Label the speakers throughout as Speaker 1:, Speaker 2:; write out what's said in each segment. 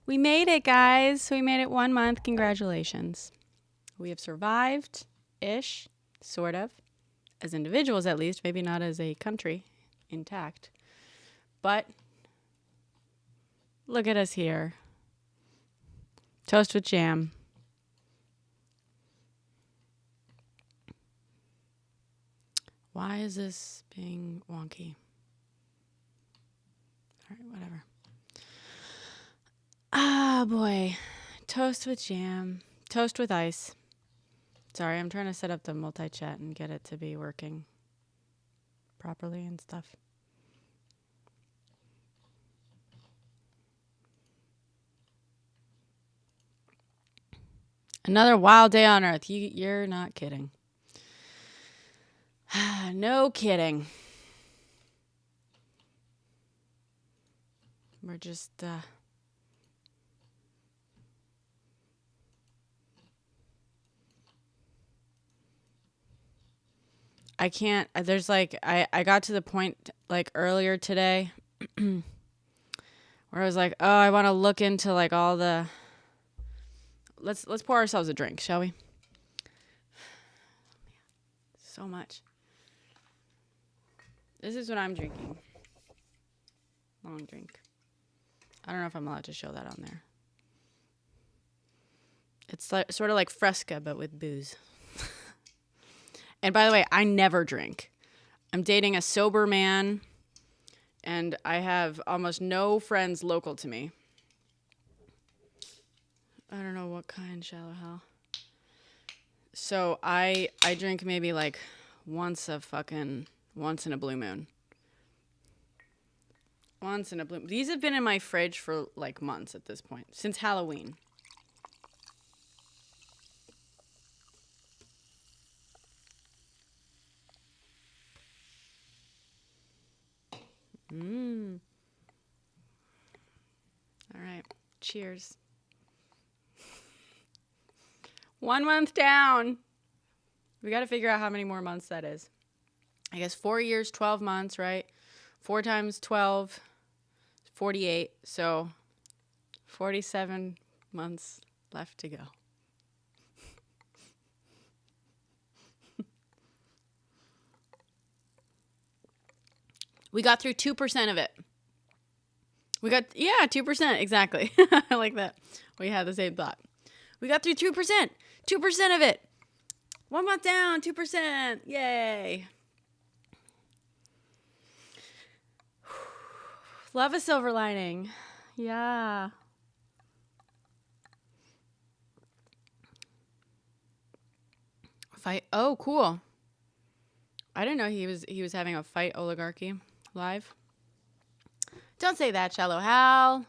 Speaker 1: We made it, guys. We made it 1 month. Congratulations. We have survived-ish, sort of, as individuals at least, maybe not as a country intact. But look at us here. Toast with jam. Why is this being wonky? All right, whatever. Ah, boy. Toast with jam. Toast with ice. Sorry, I'm trying to set up the multi-chat and get it to be working properly and stuff. Another wild day on Earth. You're not kidding. No kidding. We're just... I can't, there's like, I got to the point like earlier today where I was like, oh, I want to look into like all the, let's pour ourselves a drink, shall we? So much. This is what I'm drinking. Long drink. I don't know if I'm allowed to show that on there. It's like, sort of like Fresca, but with booze. And by the way, I never drink. I'm dating a sober man, and I have almost no friends local to me. I don't know what kind, shallow hell. So I drink maybe like once in a blue moon. Once in a blue moon. These have been in my fridge for like months at this point, since Halloween. All right. Cheers. 1 month down. We got to figure out how many more months that is. I guess 4 years, 12 months, right? 4 times 12, 48. So 47 months left to go. We got through 2% of it. We got, 2%, exactly. I like that. We had the same thought. We got through 2%. 2% of it. 1 month down, 2%. Yay. Love a silver lining. Yeah. Fight. Oh, cool. I didn't know he was having a fight oligarchy live. Don't say that, shallow Hal.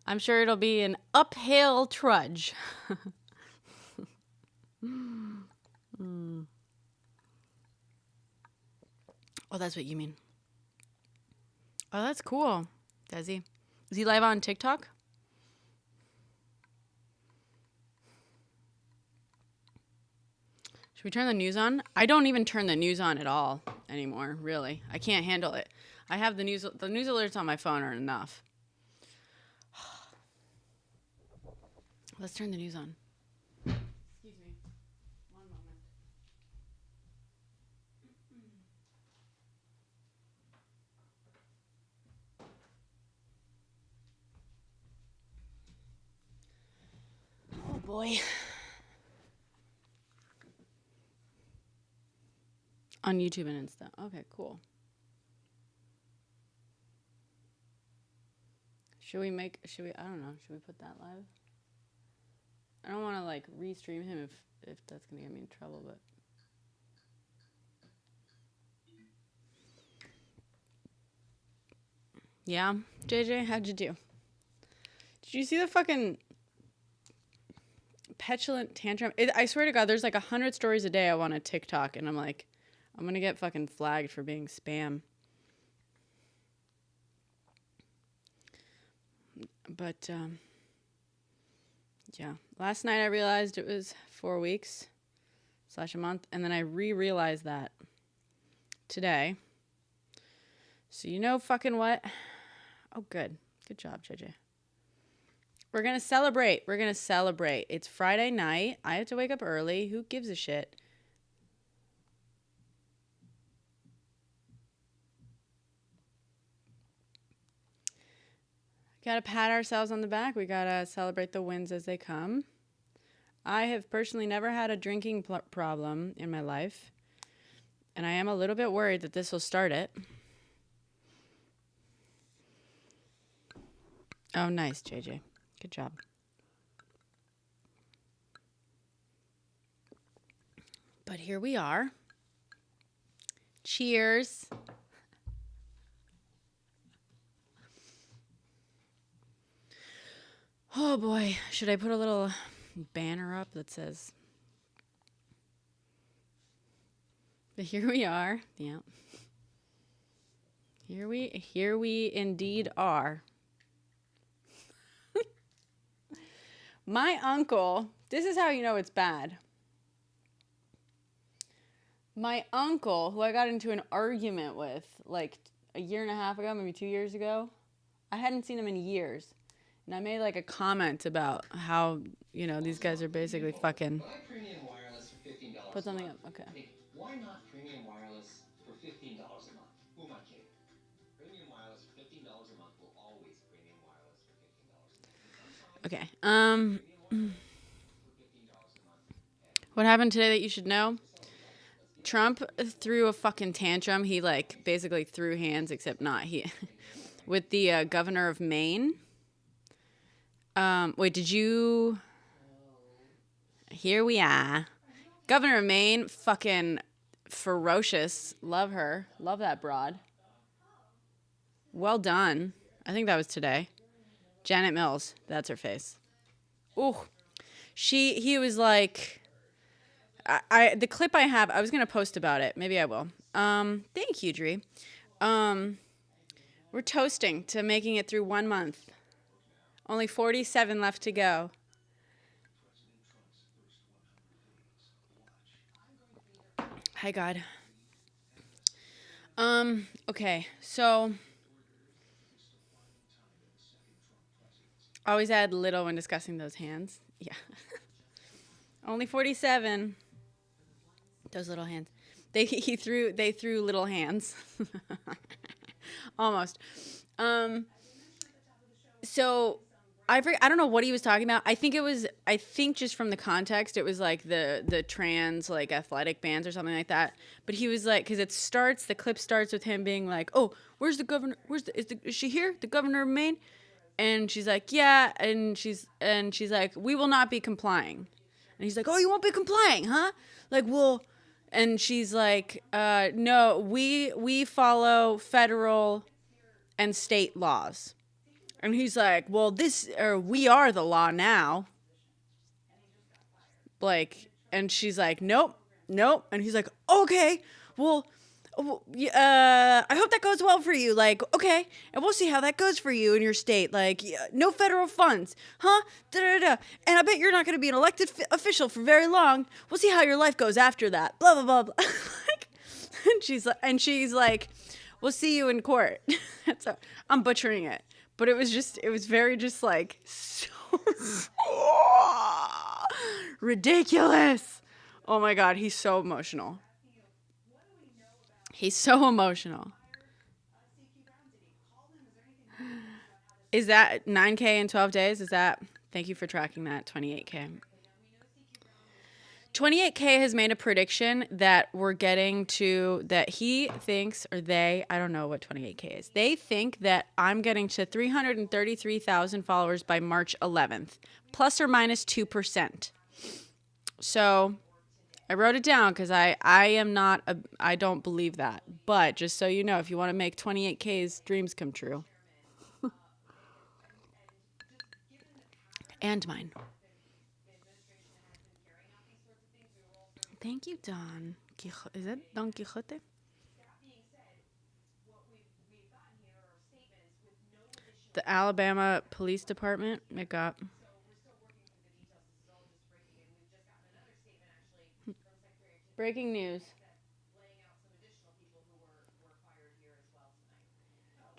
Speaker 1: I'm sure it'll be an uphill trudge. Oh, that's what you mean. Oh, that's cool. Desi. Is he live on TikTok? Should we turn the news on? I don't even turn the news on at all anymore, really. I can't handle it. I have the news alerts on my phone are enough. Let's turn the news on. Excuse me. 1 moment. Oh boy. On YouTube and Insta. Okay, cool. I don't know, should we put that live? I don't want to like restream him if that's going to get me in trouble, but. Yeah, JJ, how'd you do? Did you see the fucking petulant tantrum? I swear to God, there's like 100 stories a day I want to TikTok, and I'm like, I'm going to get fucking flagged for being spam. But, yeah. Last night I realized it was 4 weeks / a month, and then I realized that today. So you know fucking what? Oh, good. Good job, JJ. We're going to celebrate. We're going to celebrate. It's Friday night. I have to wake up early. Who gives a shit? Got to pat ourselves on the back. We got to celebrate the wins as they come. I have personally never had a drinking problem in my life, and I am a little bit worried that this will start it. Oh, nice, JJ. Good job. But here we are. Cheers. Oh boy, should I put a little banner up that says, but here we are. Yeah. Here we indeed are. My uncle, this is how you know it's bad. My uncle, who I got into an argument with like a year and a half ago, maybe 2 years ago, I hadn't seen him in years. And I made like a comment about how, you know, these guys are basically fucking.
Speaker 2: Buy premium wireless for $15
Speaker 1: Put something
Speaker 2: a month.
Speaker 1: up, okay.
Speaker 2: Hey, why not premium wireless for $15 a month? Who am I kidding? Premium wireless for $15 a month will always premium wireless for $15 a month.
Speaker 1: Okay. What happened today that you should know? Trump threw a fucking tantrum. He like basically threw hands, except not he, with the governor of Maine. Wait, did you? Here we are. Governor of Maine, fucking ferocious. Love her. Love that broad. Well done. I think that was today. Janet Mills. That's her face. Ooh. He was like, the clip I have, I was going to post about it. Maybe I will. Thank you, Dree. We're toasting to making it through 1 month. Only 47 left to go. Hi, God. Okay, so always add little when discussing those hands. Yeah. Only 47. Those little hands. They threw little hands. Almost. So I don't know what he was talking about. I think just from the context, it was like the trans like athletic bands or something like that. But he was like, because the clip starts with him being like, "Oh, where's the governor? Is she here? The governor of Maine?" And she's like, "Yeah," and she's like, "We will not be complying." And he's like, "Oh, you won't be complying, huh? Like, we'll," and she's like, "No, we follow federal and state laws." And he's like, "Well, we are the law now." Like, and she's like, "Nope. And he's like, "Okay, well, I hope that goes well for you. Like, okay, and we'll see how that goes for you in your state. Like, no federal funds, huh? And I bet you're not going to be an elected official for very long. We'll see how your life goes after that. Blah blah blah blah." Like, and she's like, "We'll see you in court." So I'm butchering it. But it was very just like so ridiculous. Oh my God, he's so emotional. He's so emotional. Is that 9K in 12 days? Thank you for tracking that, 28K. 28K has made a prediction that we're getting to, that he thinks, or they, I don't know what 28K is. They think that I'm getting to 333,000 followers by March 11th, plus or minus 2%. So I wrote it down because I don't believe that. But just so you know, if you want to make 28K's dreams come true. And mine. Thank you, Don. Is that Don Quixote? The Alabama Police Department, it got. Breaking news.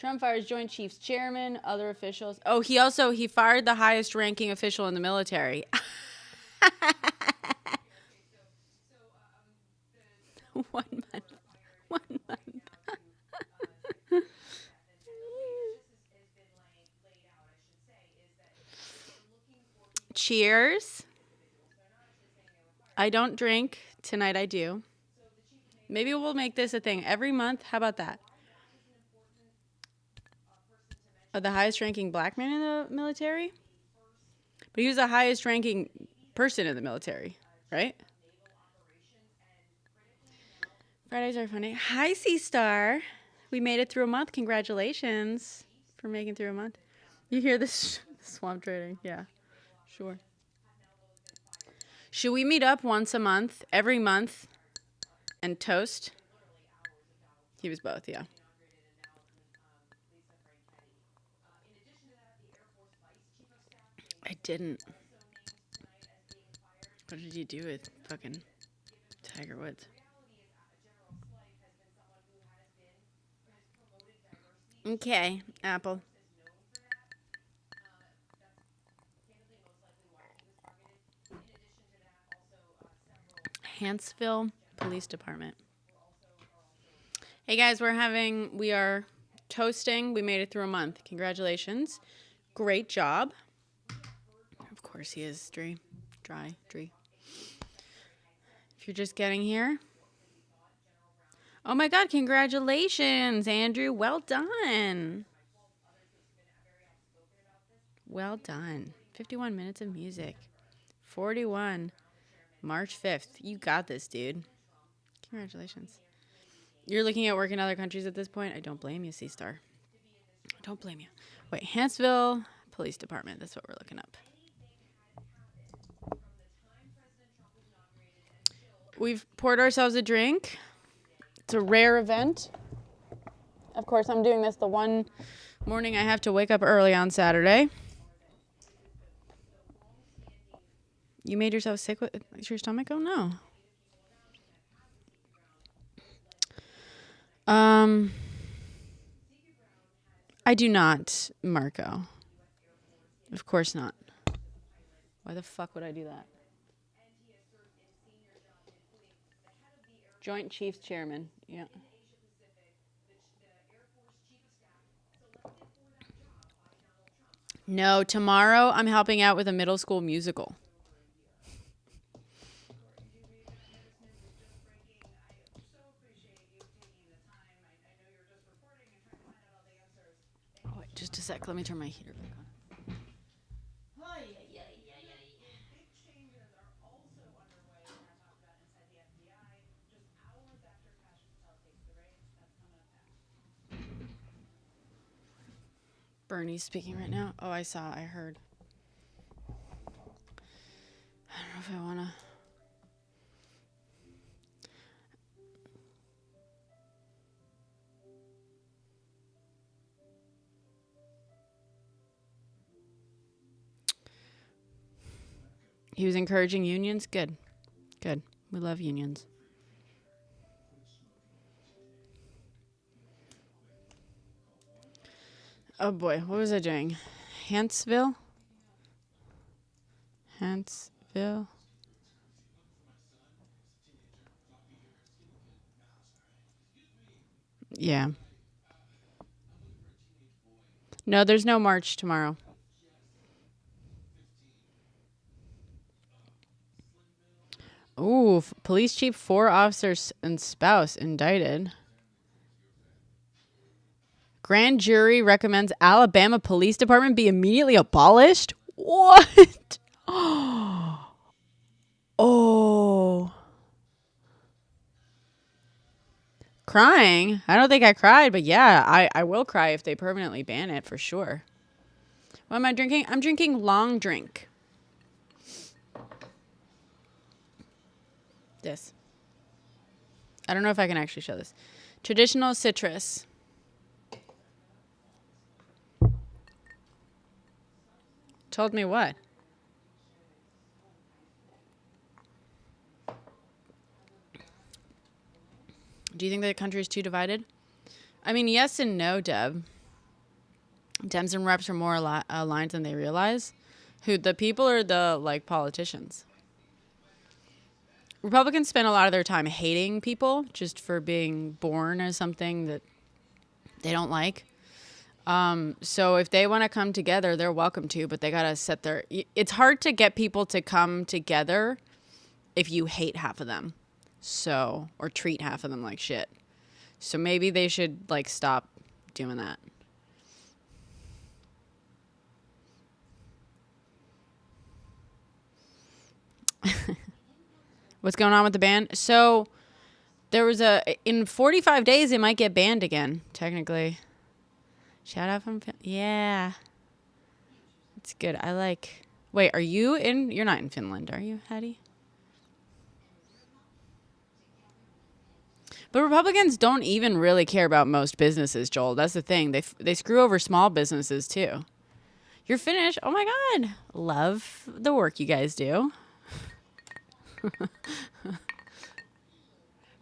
Speaker 1: Trump fires Joint Chiefs Chairman, other officials. Oh, he fired the highest ranking official in the military. 1 month. 1 month. Cheers. I don't drink. Tonight I do. Maybe we'll make this a thing every month. How about that? The highest ranking black man in the military? But he was the highest ranking person in the military, right? Fridays are funny. Hi, Sea Star. We made it through a month. Congratulations for making it through a month. You hear this swamp trading? Yeah, sure. Should we meet up once a month, every month, and toast? He was both, yeah. I didn't. What did you do with fucking Tiger Woods? Okay, Apple. Huntsville Police Department. Hey guys, we are toasting. We made it through a month. Congratulations. Great job. Of course he is, Dree. If you're just getting here. Oh my God, congratulations, Andrew. Well done. Well done. 51 minutes of music. 41. March 5th. You got this, dude. Congratulations. You're looking at work in other countries at this point? I don't blame you, C-Star. I don't blame you. Wait, Huntsville Police Department. That's what we're looking up. We've poured ourselves a drink. It's a rare event. Of course, I'm doing this the one morning I have to wake up early on Saturday. You made yourself sick with your stomach? Oh, no. I do not, Marco. Of course not. Why the fuck would I do that? Joint Chiefs Chairman. Yeah. No, tomorrow I'm helping out with a middle school musical. Oh, wait, just a sec. Let me turn my heater back on. Bernie's speaking right now. Oh, I heard. I don't know if I want to. He was encouraging unions. Good. Good. We love unions. Oh boy, what was I doing? Huntsville? Yeah. No, there's no march tomorrow. Ooh, police chief, 4 officers and spouse indicted. Grand jury recommends Alabama Police Department be immediately abolished? What? Oh. Crying? I don't think I cried, but yeah, I will cry if they permanently ban it for sure. What am I drinking? I'm drinking long drink. This. I don't know if I can actually show this. Traditional citrus. Told me what? Do you think the country is too divided? I mean, yes and no, Deb. Dems and reps are more aligned than they realize. Who, the people or the, like, politicians? Republicans spend a lot of their time hating people just for being born as something that they don't like. So if they want to come together, they're welcome to, but they got to set their... It's hard to get people to come together if you hate half of them. So, or treat half of them like shit. So maybe they should, like, stop doing that. What's going on with the ban? So there was in 45 days, it might get banned again, technically. Shout out from, yeah. It's good. I like, wait, are you in, you're not in Finland, are you, Hattie? But Republicans don't even really care about most businesses, Joel. That's the thing. They screw over small businesses, too. You're Finnish? Oh, my God. Love the work you guys do.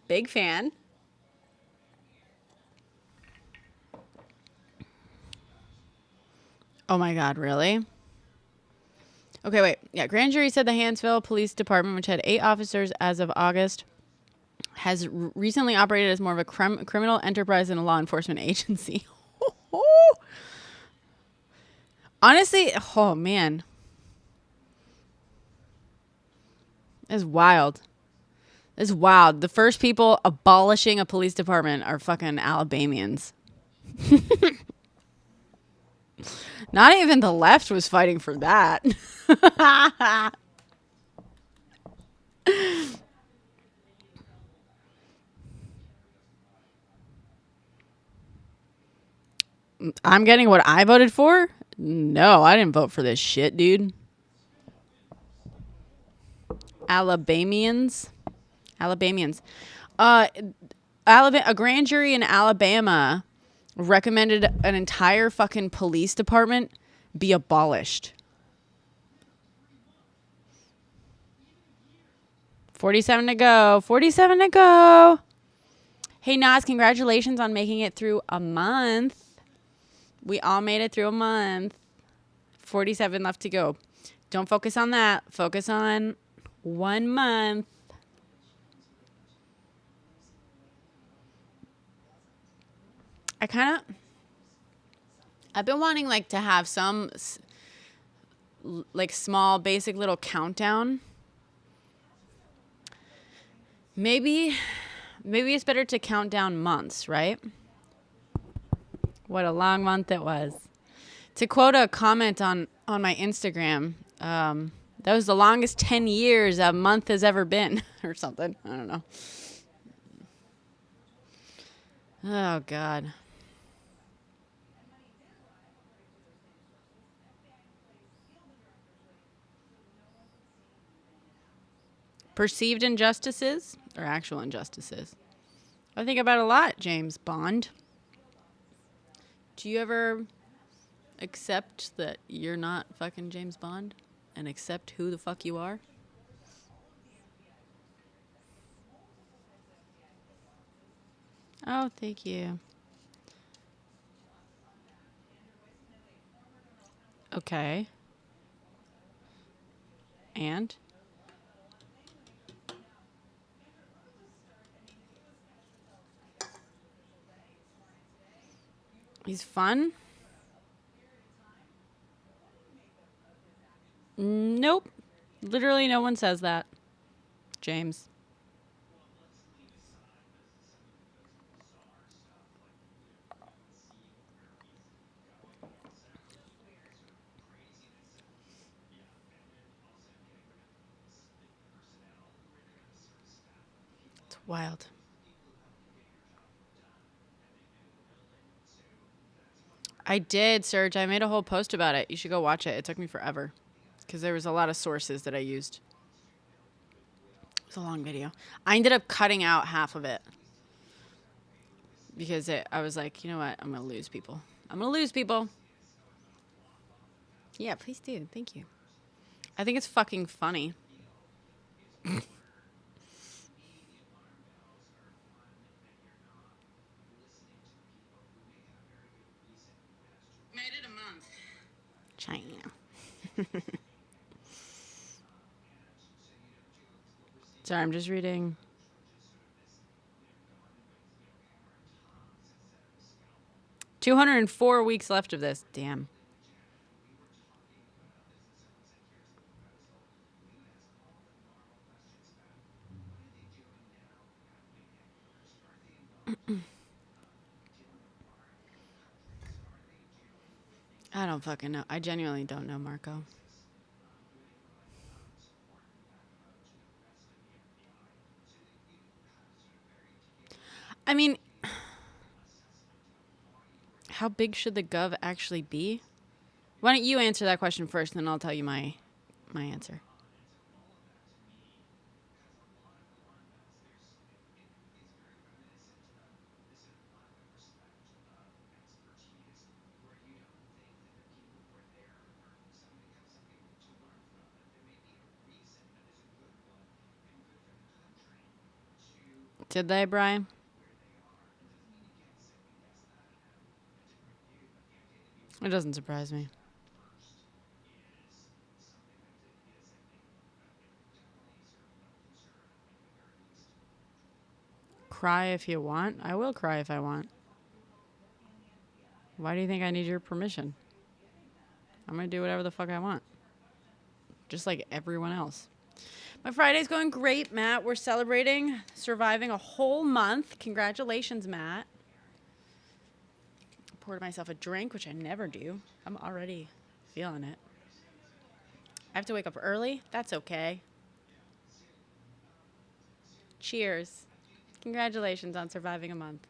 Speaker 1: Big fan. Oh, my God. Really? Okay, wait. Yeah, grand jury said the Hansville Police Department, which had 8 officers as of August, has recently operated as more of a criminal enterprise than a law enforcement agency. Honestly, oh man. That's wild. That's wild. The first people abolishing a police department are fucking Alabamians. Not even the left was fighting for that. I'm getting what I voted for? No, I didn't vote for this shit, dude. Alabamians. A grand jury in Alabama recommended an entire fucking police department be abolished. 47 to go. 47 to go. Hey, Nas, congratulations on making it through a month. We all made it through a month. 47 left to go. Don't focus on that. Focus on 1 month. I've been wanting, like, to have some, like, small, basic little countdown. Maybe it's better to count down months, right? What a long month it was. To quote a comment on my Instagram, that was the longest 10 years a month has ever been, or something. I don't know. Oh, God. Perceived injustices or actual injustices? I think about it a lot, James Bond. Do you ever accept that you're not fucking James Bond and accept who the fuck you are? Oh, thank you. Okay. And? He's fun? Nope. Literally no one says that. James. It's wild. I did, Serge. I made a whole post about it. You should go watch it. It took me forever because there was a lot of sources that I used. It was a long video. I ended up cutting out half of it because I was like, you know what? I'm going to lose people. Yeah, please do. Thank you. I think it's fucking funny. Made it a month. China. Sorry, I'm just reading. $204 weeks left of this. Damn. I don't fucking know. I genuinely don't know, Marco. I mean, how big should the gov actually be? Why don't you answer that question first, and then I'll tell you my answer. Did they, Brian? It doesn't surprise me. Cry if you want. I will cry if I want. Why do you think I need your permission? I'm going to do whatever the fuck I want. Just like everyone else. My Friday's going great, Matt. We're celebrating surviving a whole month. Congratulations, Matt. I poured myself a drink, which I never do. I'm already feeling it. I have to wake up early. That's okay. Cheers. Congratulations on surviving a month.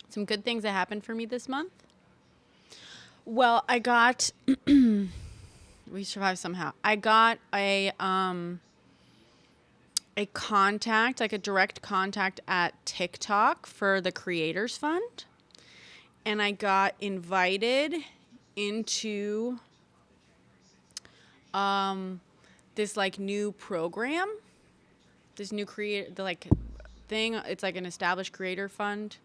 Speaker 1: Some good things that happened for me this month. Well, I got we survived somehow. I got a contact, like a direct contact at TikTok for the Creators Fund. And I got invited into this like new program. This new thing. It's like an established creator fund.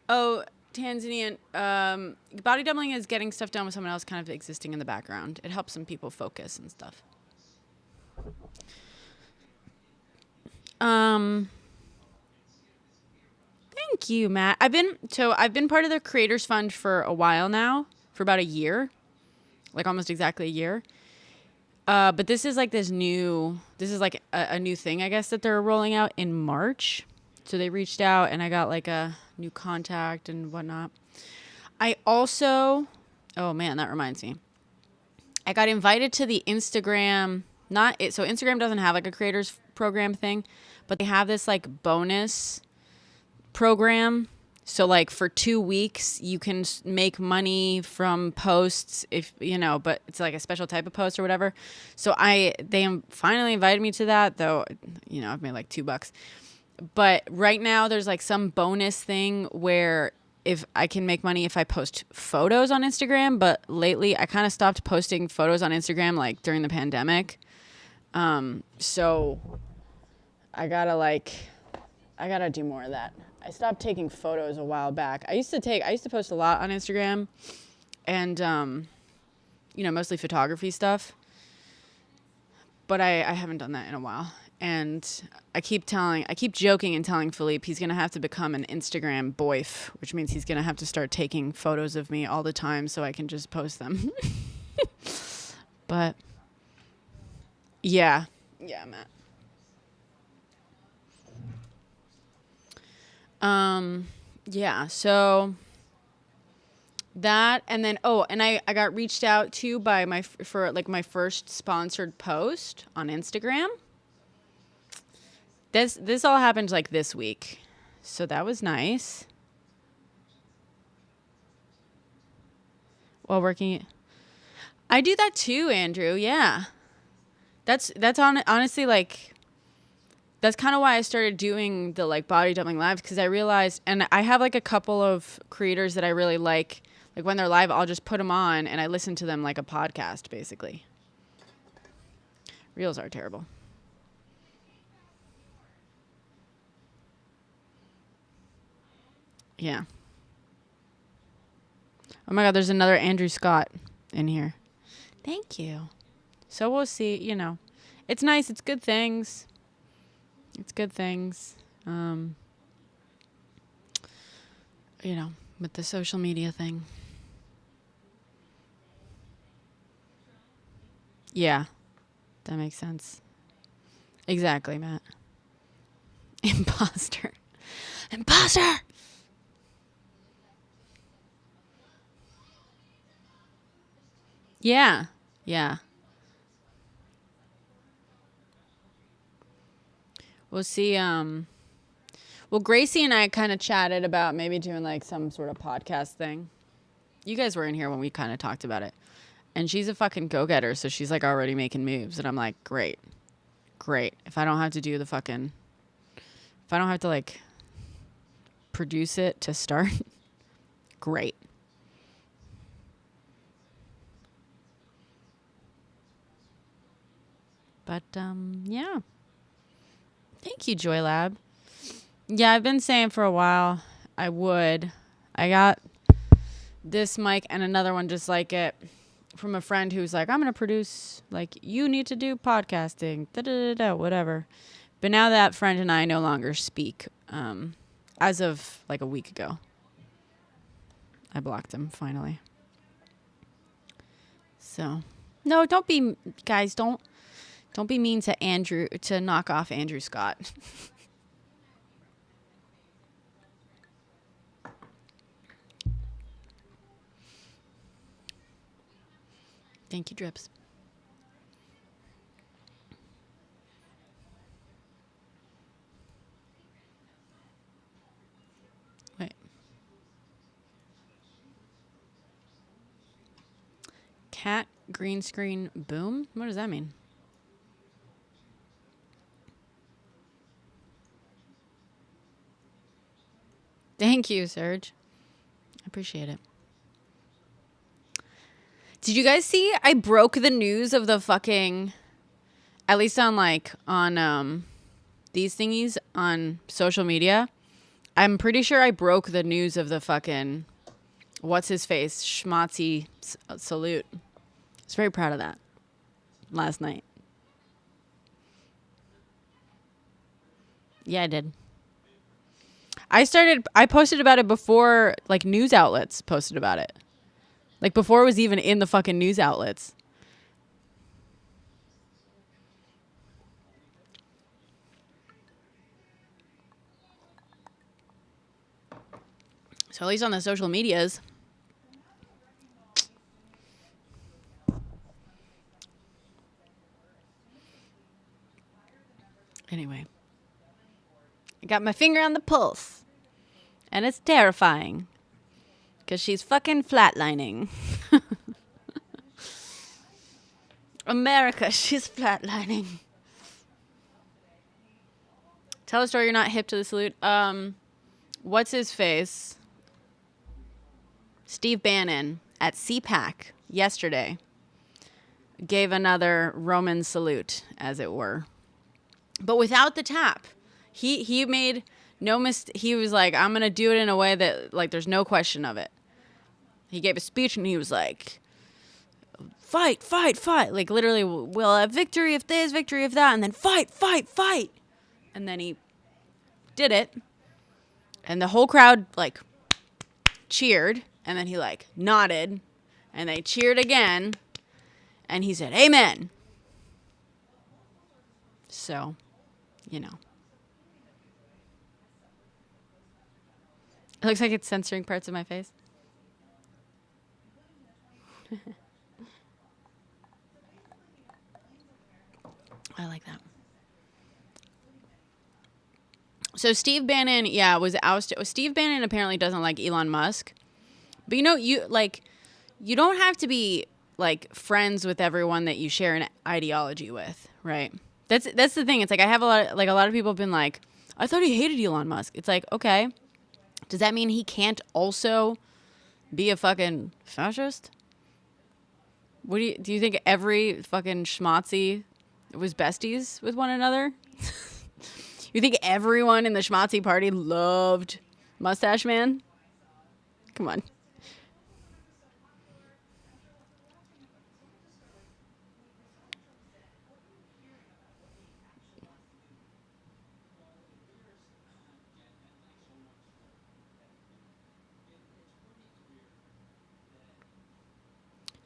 Speaker 1: Oh, Tanzanian. Body doubling is getting stuff done with someone else kind of existing in the background. It helps some people focus and stuff. Thank you, Matt. I've been part of the Creators Fund for a while now, for about a year, like almost exactly a year. But this is like a new thing, I guess, that they're rolling out in March. So they reached out and I got like a new contact and whatnot. I also, oh man, that reminds me. I got invited to the Instagram, so Instagram doesn't have like a creators program thing, but they have this like bonus program. So like for 2 weeks you can make money from posts but it's like a special type of post or whatever. So they finally invited me to that, though, I've made like $2. But right now there's like some bonus thing where if I can make money if I post photos on Instagram, but lately I kind of stopped posting photos on Instagram like during the pandemic. So I gotta do more of that. I stopped taking photos a while back. I used to post a lot on Instagram and, mostly photography stuff, but I haven't done that in a while. And I keep joking and telling Philippe he's going to have to become an Instagram boyf, which means he's going to have to start taking photos of me all the time so I can just post them. But yeah, Matt. So that, and then, and I got reached out to for my first sponsored post on Instagram. This all happened like this week. So that was nice. While working, I do that too, Andrew. Yeah. That's honestly like, that's kind of why I started doing the like body dumping lives, because I realized, and I have like a couple of creators that I really like Like when they're live, I'll just put them on and I listen to them like a podcast, basically. Reels are terrible. Yeah. Oh my God, there's another Andrew Scott in here. Thank you. So we'll see, you know. It's nice. It's good things. It's good things. You know, with the social media thing. Yeah, that makes sense. Exactly, Matt. Imposter. Imposter! Yeah, yeah. We'll see. Well, Gracie and I kind of chatted about maybe doing like some sort of podcast thing. You guys were in here when we kind of talked about it. And she's a fucking go-getter, so she's like already making moves. And I'm like, great. Great. If I don't have to do the fucking... If I don't have to like produce it to start, great. But, yeah. Thank you, Joy Lab. Yeah, I've been saying for a while I would. I got this mic and another one just like it from a friend who's like, I'm going to produce, like, you need to do podcasting, whatever. But now that friend and I no longer speak, as of like a week ago. I blocked him finally. So, no, don't be, guys, don't be mean to Andrew, to knock off Andrew Scott. Thank you, Drips. Wait. Cat green screen boom? What does that mean? Thank you, Serge. I appreciate it. Did you guys see? I broke the news of the fucking, at least on like on these thingies on social media. I'm pretty sure I broke the news of the fucking what's his face schmatzy salute. I was very proud of that last night. Yeah, I did. I posted about it before like news outlets posted about it. Like before it was even in the fucking news outlets. So at least on the social medias. Anyway. I got my finger on the pulse. And it's terrifying. Because she's fucking flatlining. America, she's flatlining. Tell a story you're not hip to the salute. What's his face? Steve Bannon at CPAC yesterday gave another Roman salute, as it were. But without the tap. He made no mistake. He was like, I'm going to do it in a way that, like, there's no question of it. He gave a speech and he was like, fight, fight, fight. Like, literally, we'll have victory if this, victory if that, and then fight, fight, fight. And then he did it. And the whole crowd, like, cheered. And then he, like, nodded. And they cheered again. And he said, amen. So, you know. It looks like it's censoring parts of my face. I like that. So Steve Bannon, yeah, was ousted. Steve Bannon apparently doesn't like Elon Musk. But you don't have to be like friends with everyone that you share an ideology with, right? That's the thing. It's like I have a lot of people have been like, I thought he hated Elon Musk. It's like, okay, does that mean he can't also Be a fucking fascist? What do you think every fucking schmatzi was besties with one another? You think everyone in the schmatzi party loved Mustache Man? Come on.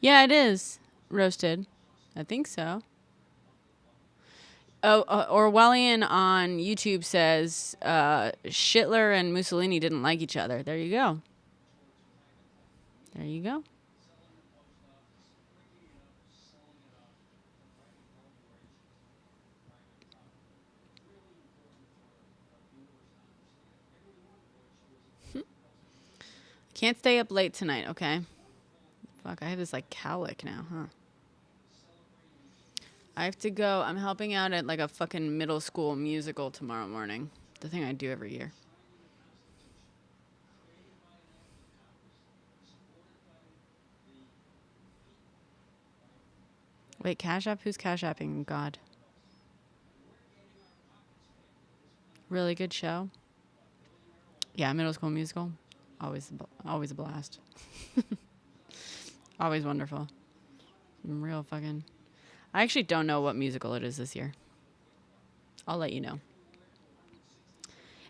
Speaker 1: Yeah, it is roasted. I think so. Oh, Orwellian on YouTube says Hitler and Mussolini didn't like each other. There you go. There you go. Can't stay up late tonight, okay? Fuck, I have this like cowlick now, huh? I have to go. I'm helping out at like a fucking middle school musical tomorrow morning. The thing I do every year. Wait, Cash App? Who's Cash Apping? God. Really good show. Yeah, middle school musical. Always a blast. Always wonderful. Real fucking... I actually don't know what musical it is this year. I'll let you know.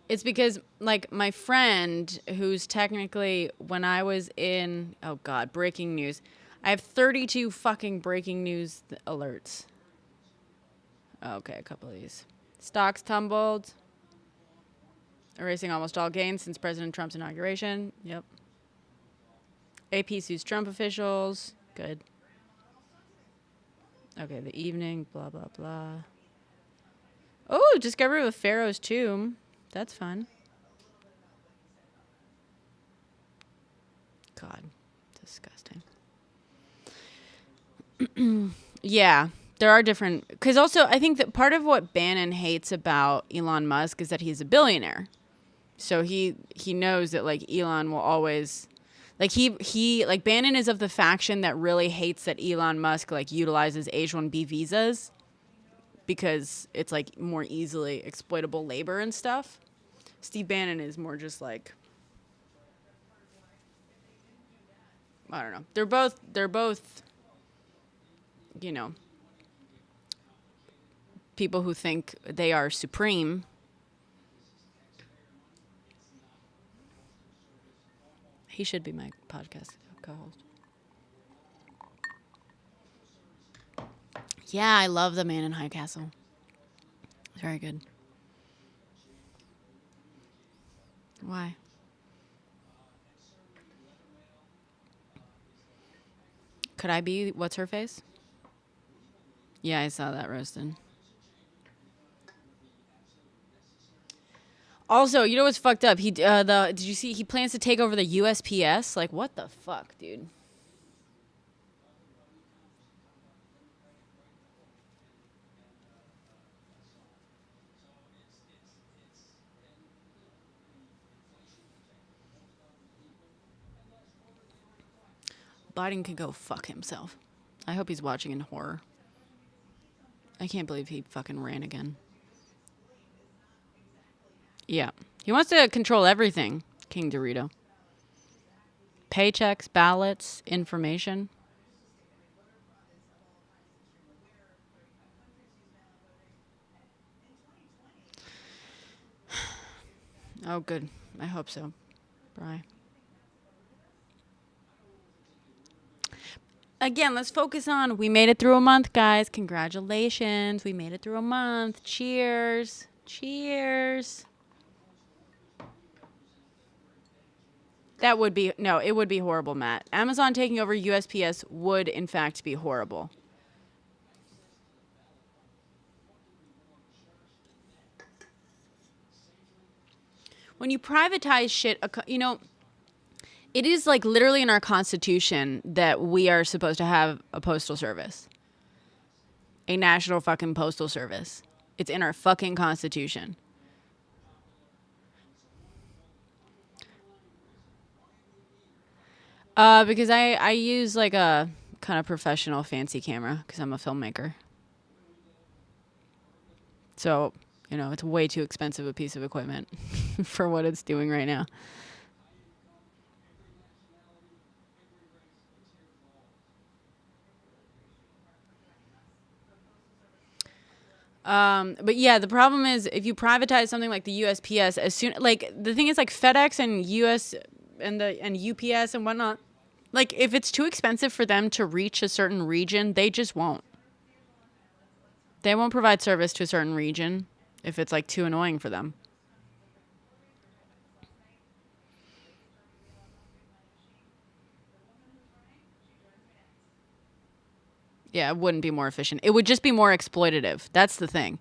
Speaker 1: It's because, like, my friend, who's technically, when I was in... Oh, God, breaking news. I have 32 fucking breaking news alerts. Okay, a couple of these. Stocks tumbled. Erasing almost all gains since President Trump's inauguration. Yep. AP sues Trump officials. Good. Okay, the evening. Blah, blah, blah. Oh, discovery of Pharaoh's tomb. That's fun. God. Disgusting. Yeah. There are different... Because also, I think that part of what Bannon hates about Elon Musk is that he's a billionaire. So he knows that, like, Elon will always... Like, he like, Bannon is of the faction that really hates that Elon Musk, like, utilizes H-1B visas because it's, like, more easily exploitable labor and stuff. Steve Bannon is more just, like... I don't know. They're both, you know, people who think they are supreme. He should be my podcast co-host. Yeah, I love The Man in High Castle. It's very good. Why? Could I be what's her face? Yeah, I saw that roasted. Also, you know what's fucked up? Did you see he plans to take over the USPS? Like, what the fuck, dude? Biden can go fuck himself. I hope he's watching in horror. I can't believe he fucking ran again. Yeah. He wants to control everything, King Dorito. Paychecks, ballots, information. Oh, good. I hope so, Bri. Again, let's focus on, we made it through a month, guys. Congratulations. We made it through a month. Cheers. Cheers. That would be, no, it would be horrible, Matt. Amazon taking over USPS would, in fact, be horrible. When you privatize shit, you know, it is like literally in our Constitution that we are supposed to have a postal service. A national fucking postal service. It's in our fucking Constitution. Because I use like a kind of professional fancy camera because I'm a filmmaker. So, you know, it's way too expensive a piece of equipment for what it's doing right now. But yeah, the problem is if you privatize something like the USPS, as soon like the thing is like FedEx and US and UPS and whatnot, like if it's too expensive for them to reach a certain region, they just won't. They won't provide service to a certain region if it's like too annoying for them. Yeah, it wouldn't be more efficient. It would just be more exploitative. That's the thing.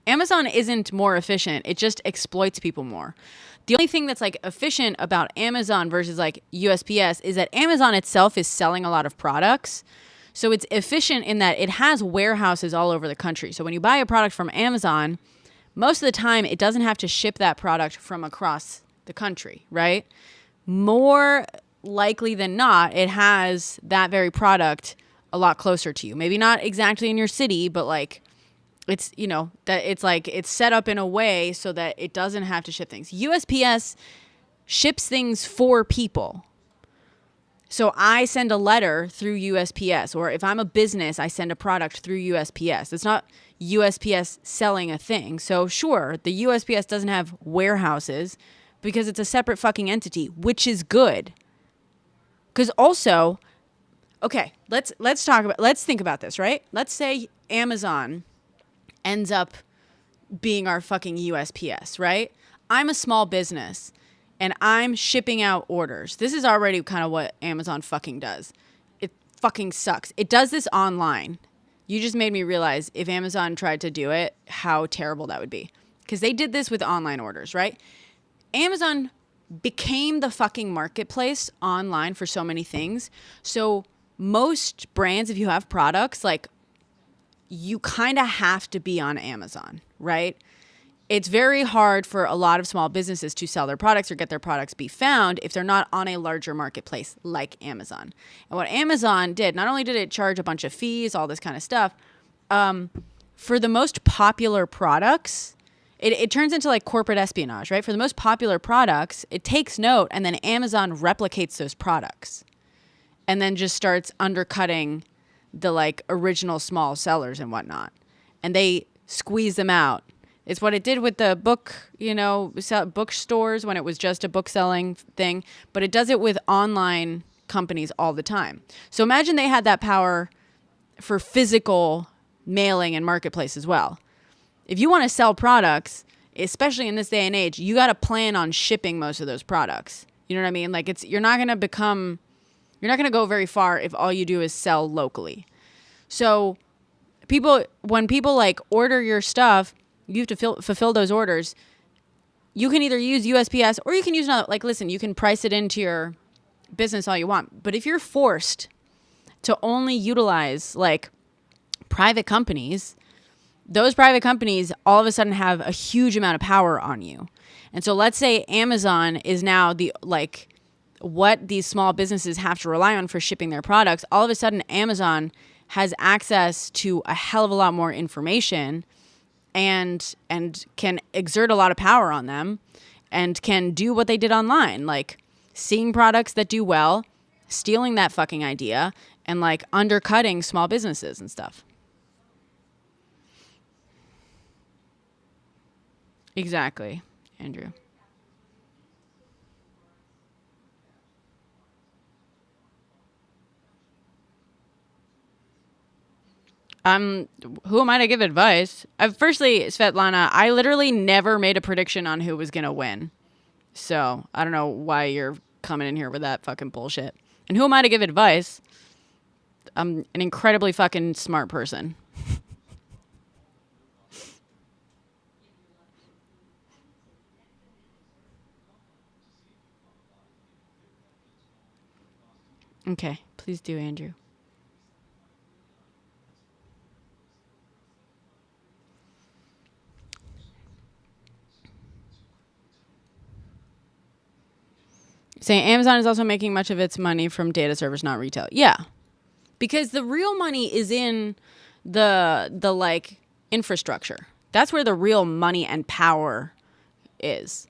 Speaker 1: Amazon isn't more efficient. It just exploits people more. The only thing that's like efficient about Amazon versus like USPS is that Amazon itself is selling a lot of products. So it's efficient in that it has warehouses all over the country. So when you buy a product from Amazon, most of the time it doesn't have to ship that product from across the country, right? More likely than not, it has that very product a lot closer to you. Maybe not exactly in your city, but like it's, you know, that it's like it's set up in a way so that it doesn't have to ship things. USPS ships things for people. So I send a letter through USPS, or if I'm a business, I send a product through USPS. It's not USPS selling a thing. So sure, the USPS doesn't have warehouses because it's a separate fucking entity, which is good. Because also, okay, let's think about this, right? Let's say Amazon ends up being our fucking USPS, right? I'm a small business and I'm shipping out orders. This is already kind of what Amazon fucking does. It fucking sucks. It does this online. You just made me realize if Amazon tried to do it, how terrible that would be. Because they did this with online orders, right? Amazon became the fucking marketplace online for so many things. So most brands, if you have products, like you kind of have to be on Amazon, right? It's very hard for a lot of small businesses to sell their products or get their products be found if they're not on a larger marketplace like Amazon. And what Amazon did, not only did it charge a bunch of fees, all this kind of stuff, for the most popular products, it turns into like corporate espionage, right? For the most popular products, it takes note and then Amazon replicates those products and then just starts undercutting the like original small sellers and whatnot. And they squeeze them out. It's what it did with the book, you know, bookstores when it was just a book selling thing, but it does it with online companies all the time. So imagine they had that power for physical mailing and marketplace as well. If you want to sell products, especially in this day and age, you got to plan on shipping most of those products. You know what I mean? Like you're not going to go very far if all you do is sell locally. So when people like order your stuff, you have to fulfill those orders. You can either use USPS or you can use another, like, listen, you can price it into your business all you want. But if you're forced to only utilize like private companies, those private companies all of a sudden have a huge amount of power on you. And so let's say Amazon is now the like what these small businesses have to rely on for shipping their products. All of a sudden Amazon has access to a hell of a lot more information and can exert a lot of power on them and can do what they did online, like seeing products that do well, stealing that fucking idea, and like undercutting small businesses and stuff. Exactly, Andrew. Who am I to give advice? Firstly, Svetlana, I literally never made a prediction on who was gonna win. So I don't know why you're coming in here with that fucking bullshit. And who am I to give advice? I'm an incredibly fucking smart person. Okay, please do, Andrew. Saying Amazon is also making much of its money from data servers, not retail. Yeah. Because the real money is in the like infrastructure. That's where the real money and power is.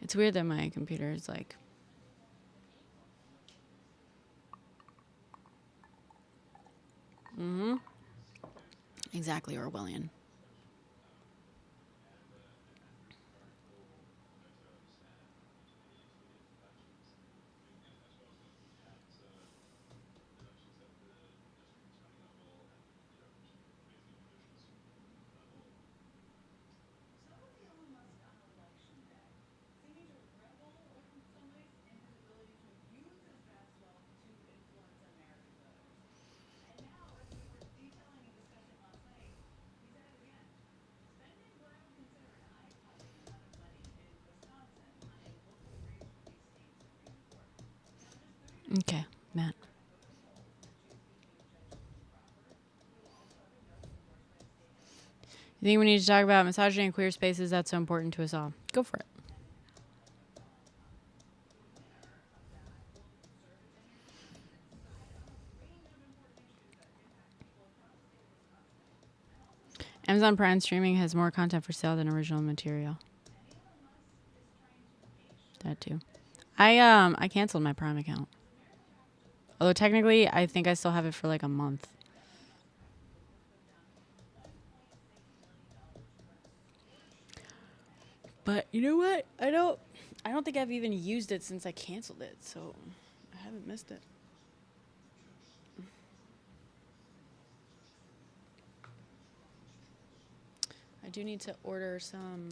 Speaker 1: It's weird that my computer is like exactly Orwellian. Okay, Matt. You think we need to talk about misogyny and queer spaces? That's so important to us all. Go for it. Amazon Prime streaming has more content for sale than original material. That too. I canceled my Prime account. Although technically, I think I still have it for like a month. But you know what? I don't think I've even used it since I canceled it, so I haven't missed it. I do need to order some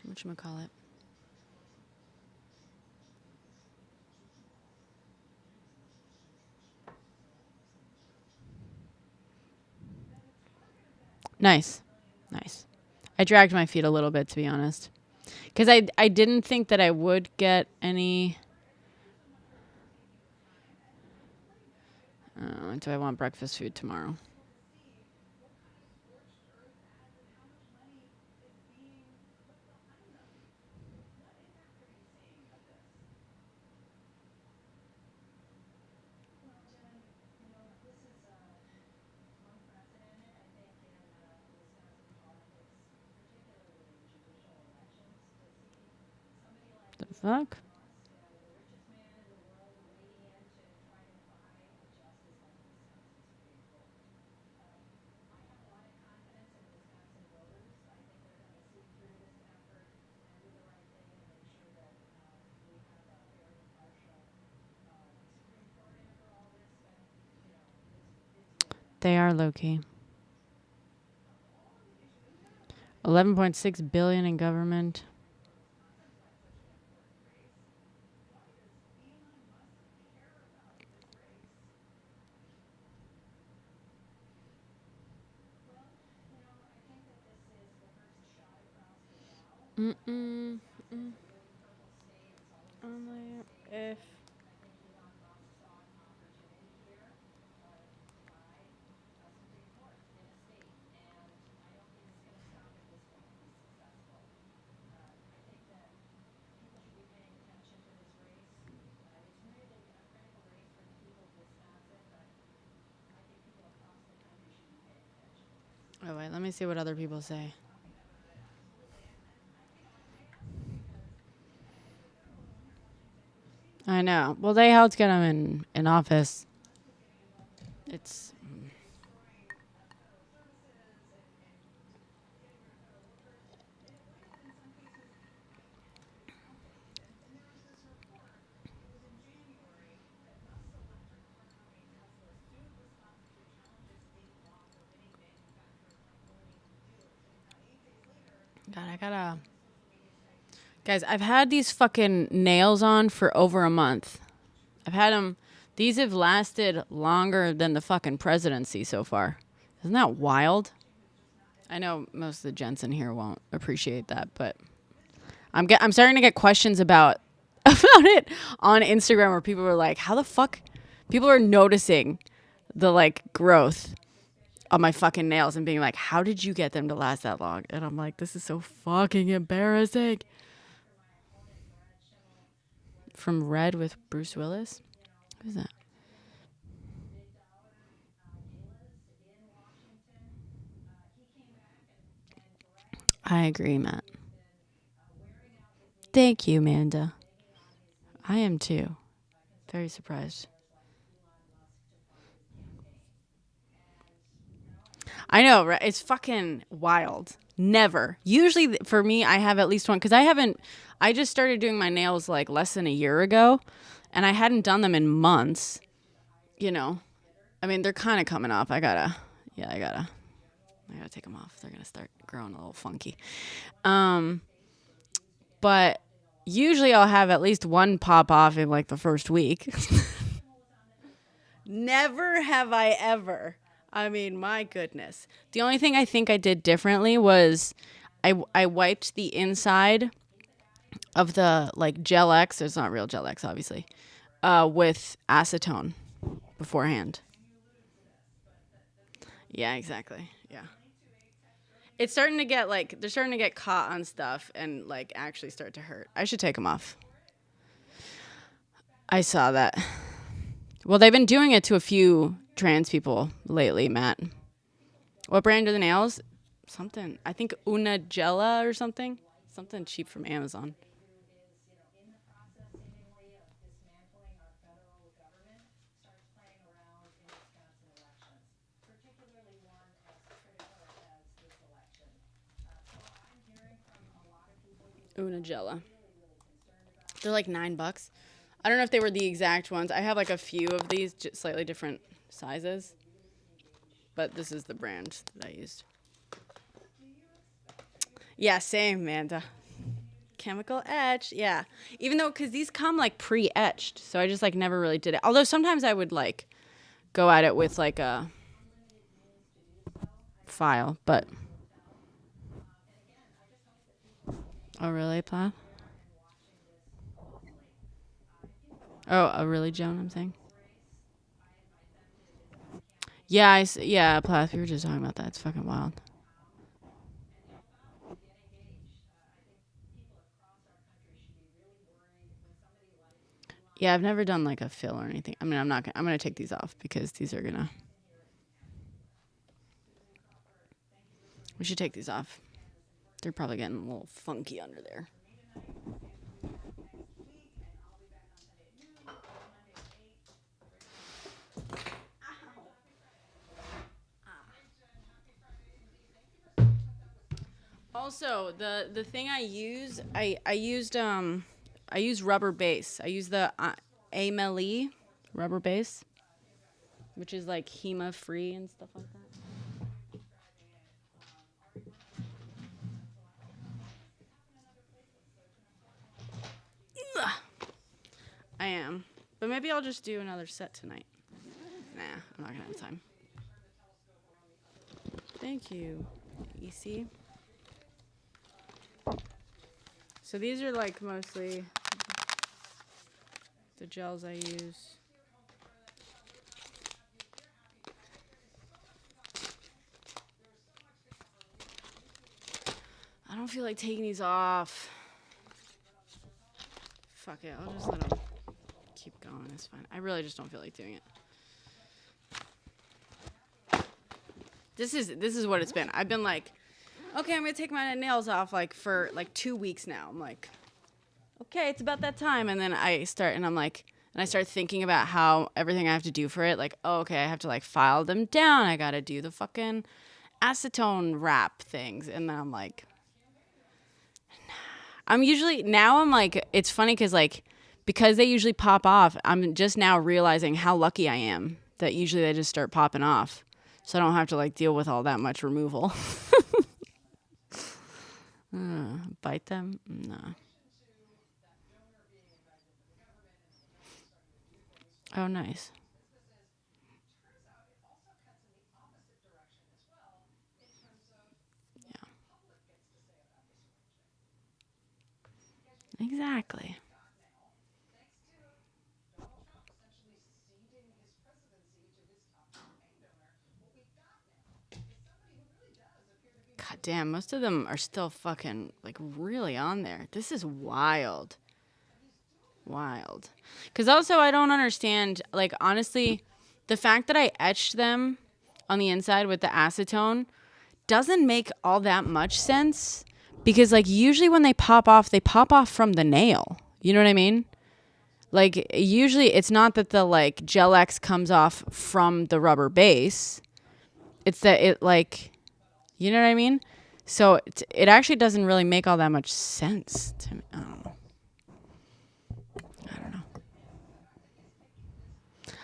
Speaker 1: whatchamacallit. Nice. I dragged my feet a little bit, to be honest. Because I didn't think that I would get any... do I want breakfast food tomorrow? The fuck? They are low-key. 11.6 billion in government. Only if... Oh, wait, let me see what other people say. I know. Well, they helped get him in office. It's... God, I gotta... Guys, I've had these fucking nails on for over a month. I've had them... These have lasted longer than the fucking presidency so far. Isn't that wild? I know most of the gents in here won't appreciate that, but I'm starting to get questions about it on Instagram where people are like, how the fuck... People are noticing the, like, growth on my fucking nails and being like, how did you get them to last that long? And I'm like, this is so fucking embarrassing. From Red with Bruce Willis? Who's that? I agree, Matt. Thank you, Amanda. I am too. Very surprised. I know, right? It's fucking wild. Never. Usually for me, I have at least one because I just started doing my nails like less than a year ago and I hadn't done them in months. You know, I mean, they're kind of coming off. I gotta take them off. They're gonna start growing a little funky. But usually I'll have at least one pop off in like the first week. Never have I ever. I mean, my goodness. The only thing I think I did differently was I wiped the inside of the like Gel X. It's not real Gel X, obviously, with acetone beforehand. Yeah, exactly. Yeah. It's starting to get like, they're starting to get caught on stuff and like actually start to hurt. I should take them off. I saw that. Well, they've been doing it to a few trans people lately, Matt. What brand are the nails? Something. I think Una Gela or something. Something cheap from Amazon. Una Gela. They're like $9. I don't know if they were the exact ones. I have like a few of these, just slightly different sizes. But this is the brand that I used. Yeah, same, Amanda. Chemical etch, yeah. Even though, because these come like pre-etched, so I just like never really did it. Although sometimes I would like go at it with like a file, but. Oh, really, Plath? Oh, really, Joan, I'm saying? Yeah, yeah, Plath, we were just talking about that. It's fucking wild. Yeah, I've never done like a fill or anything. I mean, I'm gonna take these off because these are gonna. We should take these off. They're probably getting a little funky under there. Also, the thing I use, I use rubber base. I use the AMLE rubber base, which is like HEMA free and stuff like that. I am. But maybe I'll just do another set tonight. Nah, I'm not gonna have time. Thank you, EC. So these are like mostly the gels I use. I don't feel like taking these off. Fuck it, I'll just let them keep going. It's fine. I really just don't feel like doing it. This is what it's been. I've been like, okay, I'm gonna take my nails off like for like 2 weeks now. I'm like, okay, it's about that time. And then I start thinking about how everything I have to do for it. Like, oh, okay, I have to like file them down. I gotta do the fucking acetone wrap things. And then I'm like, it's funny because they usually pop off. I'm just now realizing how lucky I am that usually they just start popping off. So I don't have to like deal with all that much removal. Bite them? No. Oh, nice. Yeah. Exactly. damn, most of them are still fucking, like, really on there. This is wild. Wild. Because also, I don't understand, like, honestly, the fact that I etched them on the inside with the acetone doesn't make all that much sense. Because, like, usually when they pop off from the nail. You know what I mean? Like, usually it's not that the, like, Gel X comes off from the rubber base. It's that it, like, you know what I mean? So it actually doesn't really make all that much sense to me. I don't know.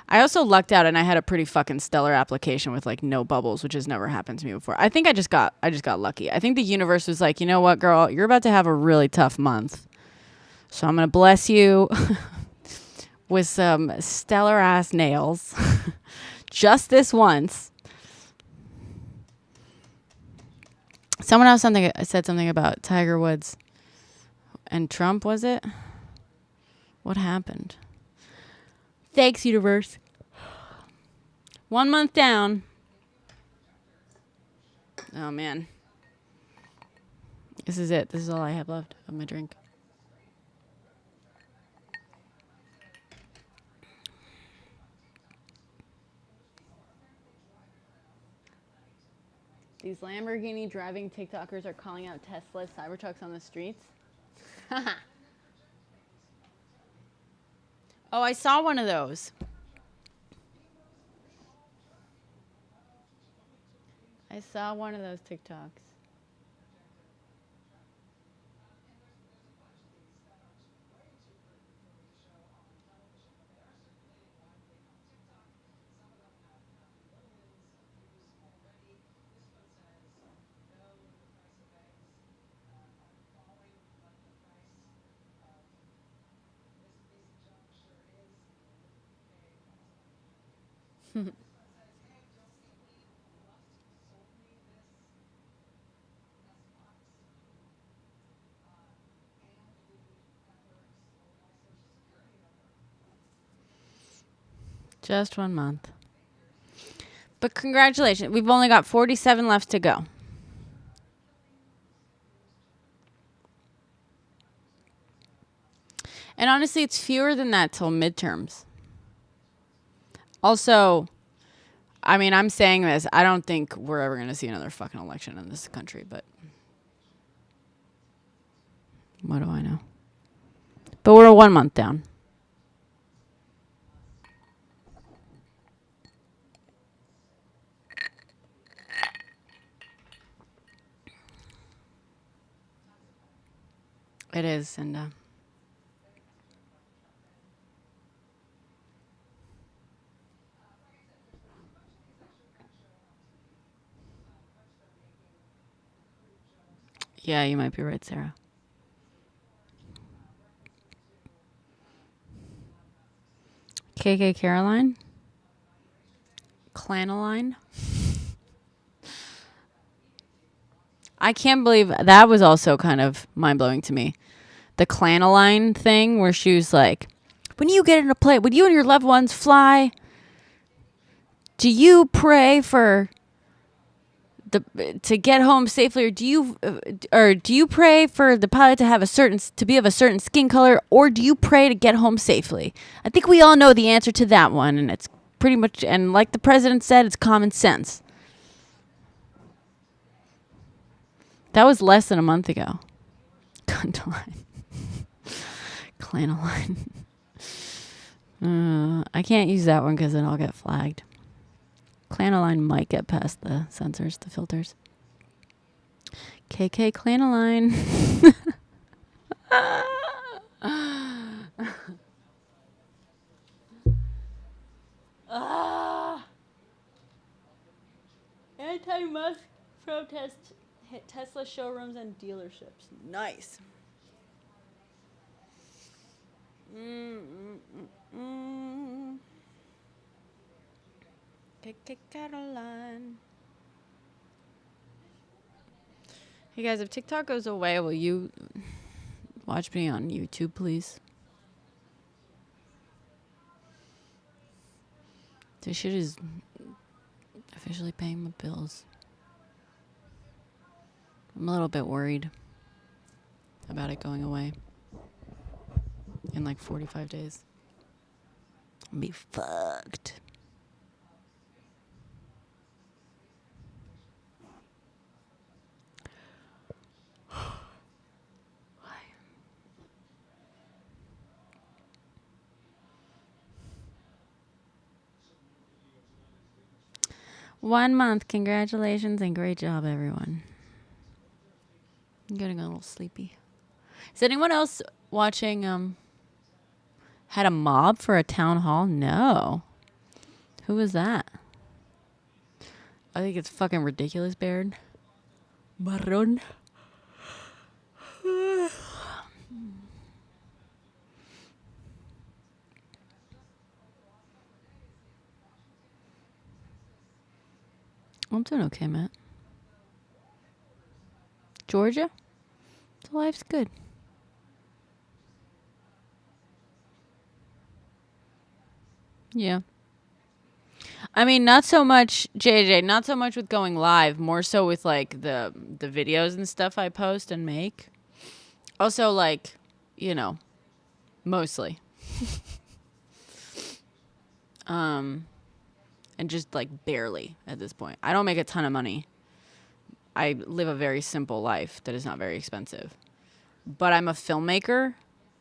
Speaker 1: I also lucked out and I had a pretty fucking stellar application with like no bubbles, which has never happened to me before. I think I just got lucky. I think the universe was like, you know what, girl, you're about to have a really tough month. So I'm going to bless you with some stellar ass nails just this once. Someone else said something about Tiger Woods and Trump, was it? What happened? Thanks, universe. 1 month down. Oh, man. This is it. This is all I have left of my drink. These Lamborghini driving TikTokers are calling out Tesla Cybertrucks on the streets. Oh, I saw one of those. I saw one of those TikToks. Just 1 month. But congratulations. We've only got 47 left to go. And honestly, it's fewer than that till midterms. Also, I mean, I'm saying this. I don't think we're ever going to see another fucking election in this country, but what do I know? But we're 1 month down. It is, and yeah, you might be right, Sarah. KK Caroline? Clanaline? I can't believe that was also kind of mind-blowing to me. The Clanaline thing where she was like, when you get in a plane, when you and your loved ones fly, do you pray for to get home safely, or do you pray for the pilot to be of a certain skin color, or do you pray to get home safely? I think we all know the answer to that one, and it's pretty much, and like the president said, it's common sense. That was less than a month ago. Cuntaline. Clanaline. I can't use that one because then I'll get flagged. Clanaline might get past the censors, the filters. KK Clanaline. Anti-Musk protests hit Tesla showrooms and dealerships. Nice. Caroline. Hey guys, if TikTok goes away, will you watch me on YouTube, please? This shit is officially paying my bills. I'm a little bit worried about it going away in like 45 days. I'll be fucked. Why? 1 month. Congratulations and great job, everyone. I'm getting a little sleepy. Is anyone else watching had a mob for a town hall? No. Who was that? I think it's fucking ridiculous, Baird. Marron. I'm doing okay, Matt. Georgia? The life's good. Yeah. I mean, not so much, JJ, not so much with going live, more so with like the videos and stuff I post and make. Also, like, you know, mostly. And just like barely at this point. I don't make a ton of money. I live a very simple life that is not very expensive. But I'm a filmmaker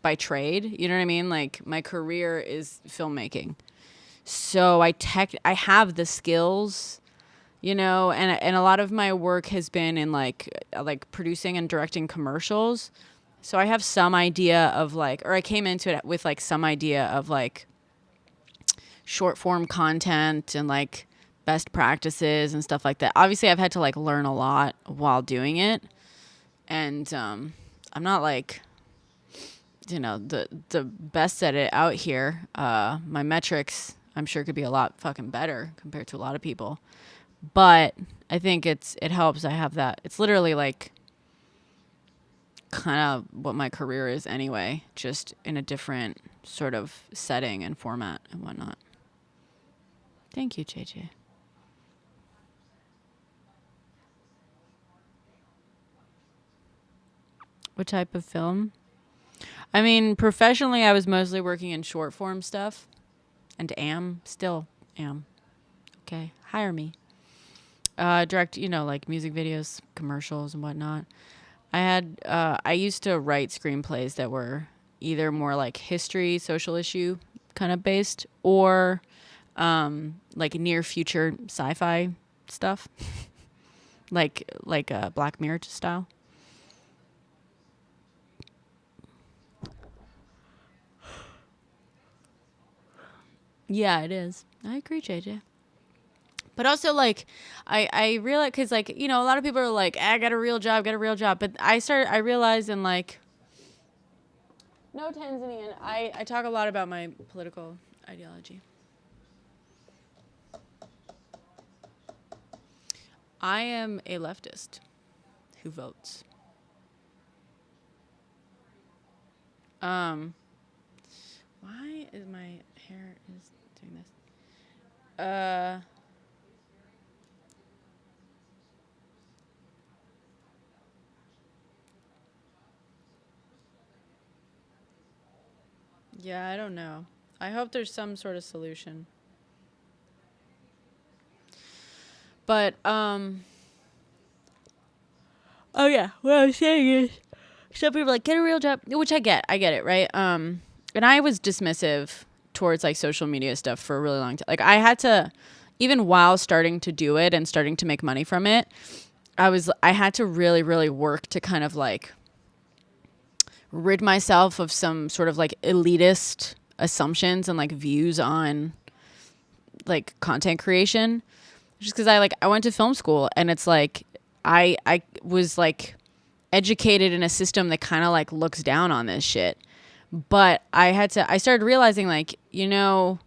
Speaker 1: by trade. You know what I mean? Like my career is filmmaking. So I have the skills, you know, and a lot of my work has been in like producing and directing commercials. So I have some idea of like, or I came into it with like some idea of like short form content and like best practices and stuff like that. Obviously I've had to like learn a lot while doing it. And I'm not like, you know, the best at it out here. My metrics, I'm sure, could be a lot fucking better compared to a lot of people. But I think it helps. I have that. It's literally like kind of what my career is anyway, just in a different sort of setting and format and whatnot. Thank you, JJ. What type of film? I mean, professionally, I was mostly working in short form stuff and still am. Okay, hire me. Direct, you know, like music videos, commercials and whatnot. I used to write screenplays that were either more like history, social issue kind of based, or like near future sci-fi stuff, like Black Mirror style. Yeah, it is. I agree, JJ. But also, like, I realize, because, like, you know, a lot of people are like, I got a real job. But I realized in, like, no, Tanzanian, I talk a lot about my political ideology. I am a leftist who votes. Why is my hair is doing this? Yeah, I don't know. I hope there's some sort of solution. But, oh yeah, what I was saying is, some people are like, get a real job, which I get it, right? And I was dismissive towards like social media stuff for a really long time. Like I had to, even while starting to do it and starting to make money from it, I had to really, really work to kind of like rid myself of some sort of like elitist assumptions and like views on like content creation. Just because I went to film school and it's like I was like educated in a system that kind of like looks down on this shit. But I started realizing like, you know,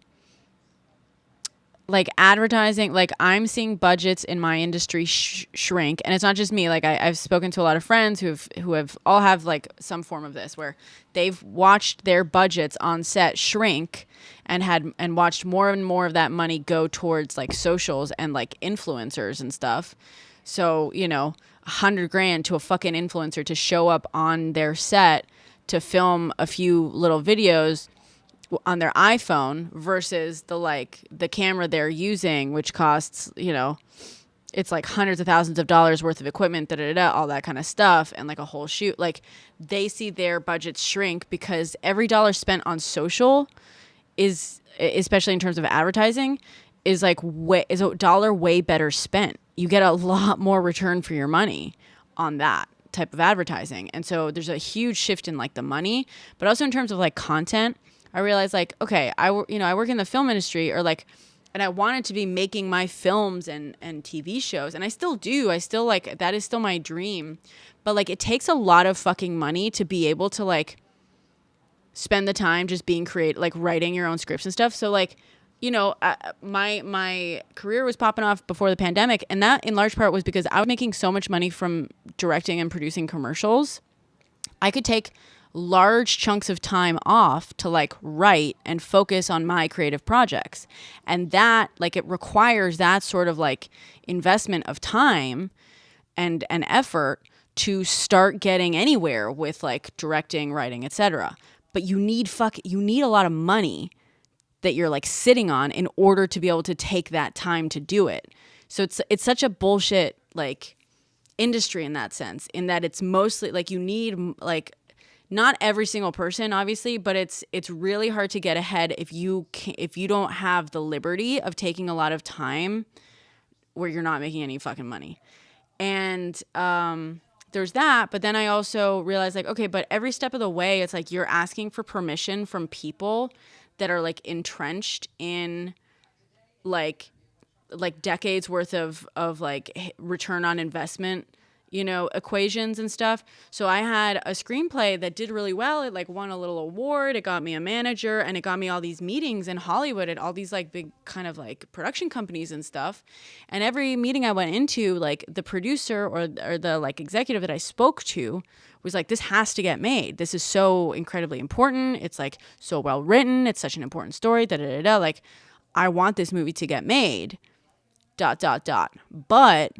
Speaker 1: like advertising, like I'm seeing budgets in my industry shrink. And it's not just me. Like I've spoken to a lot of friends who have all have like some form of this where they've watched their budgets on set shrink and watched more and more of that money go towards like socials and like influencers and stuff. So, you know, $100,000 to a fucking influencer to show up on their set to film a few little videos on their iPhone versus the camera they're using, which costs, it's like hundreds of thousands of dollars worth of equipment, all that kind of stuff, and like a whole shoot. Like, they see their budgets shrink because every dollar spent on social is, especially in terms of advertising, is a dollar way better spent. You get a lot more return for your money on that type of advertising. And so there's a huge shift in like the money, but also in terms of like content. I realized like, okay, I work in the film industry, or like, and I wanted to be making my films and TV shows. And I still do. I still like, that is still my dream. But like, it takes a lot of fucking money to be able to like spend the time just being creative, like writing your own scripts and stuff. So like, my career was popping off before the pandemic. And that in large part was because I was making so much money from directing and producing commercials. I could take large chunks of time off to like write and focus on my creative projects. And that like, it requires that sort of like investment of time and effort to start getting anywhere with like directing, writing, etc. But you need a lot of money that you're like sitting on in order to be able to take that time to do it. So it's such a bullshit like industry in that sense, in that it's mostly like you need like, not every single person, obviously, but it's really hard to get ahead if you don't have the liberty of taking a lot of time where you're not making any fucking money. And there's that, but then I also realized like, okay, but every step of the way, it's like you're asking for permission from people that are like entrenched in like decades worth of like return on investment, equations and stuff. So I had a screenplay that did really well. It like won a little award. It got me a manager, and it got me all these meetings in Hollywood at all these like big kind of like production companies and stuff. And every meeting I went into, like the producer or the like executive that I spoke to was like, this has to get made. This is so incredibly important. It's like so well written. It's such an important story. Like, I want this movie to get made. ... But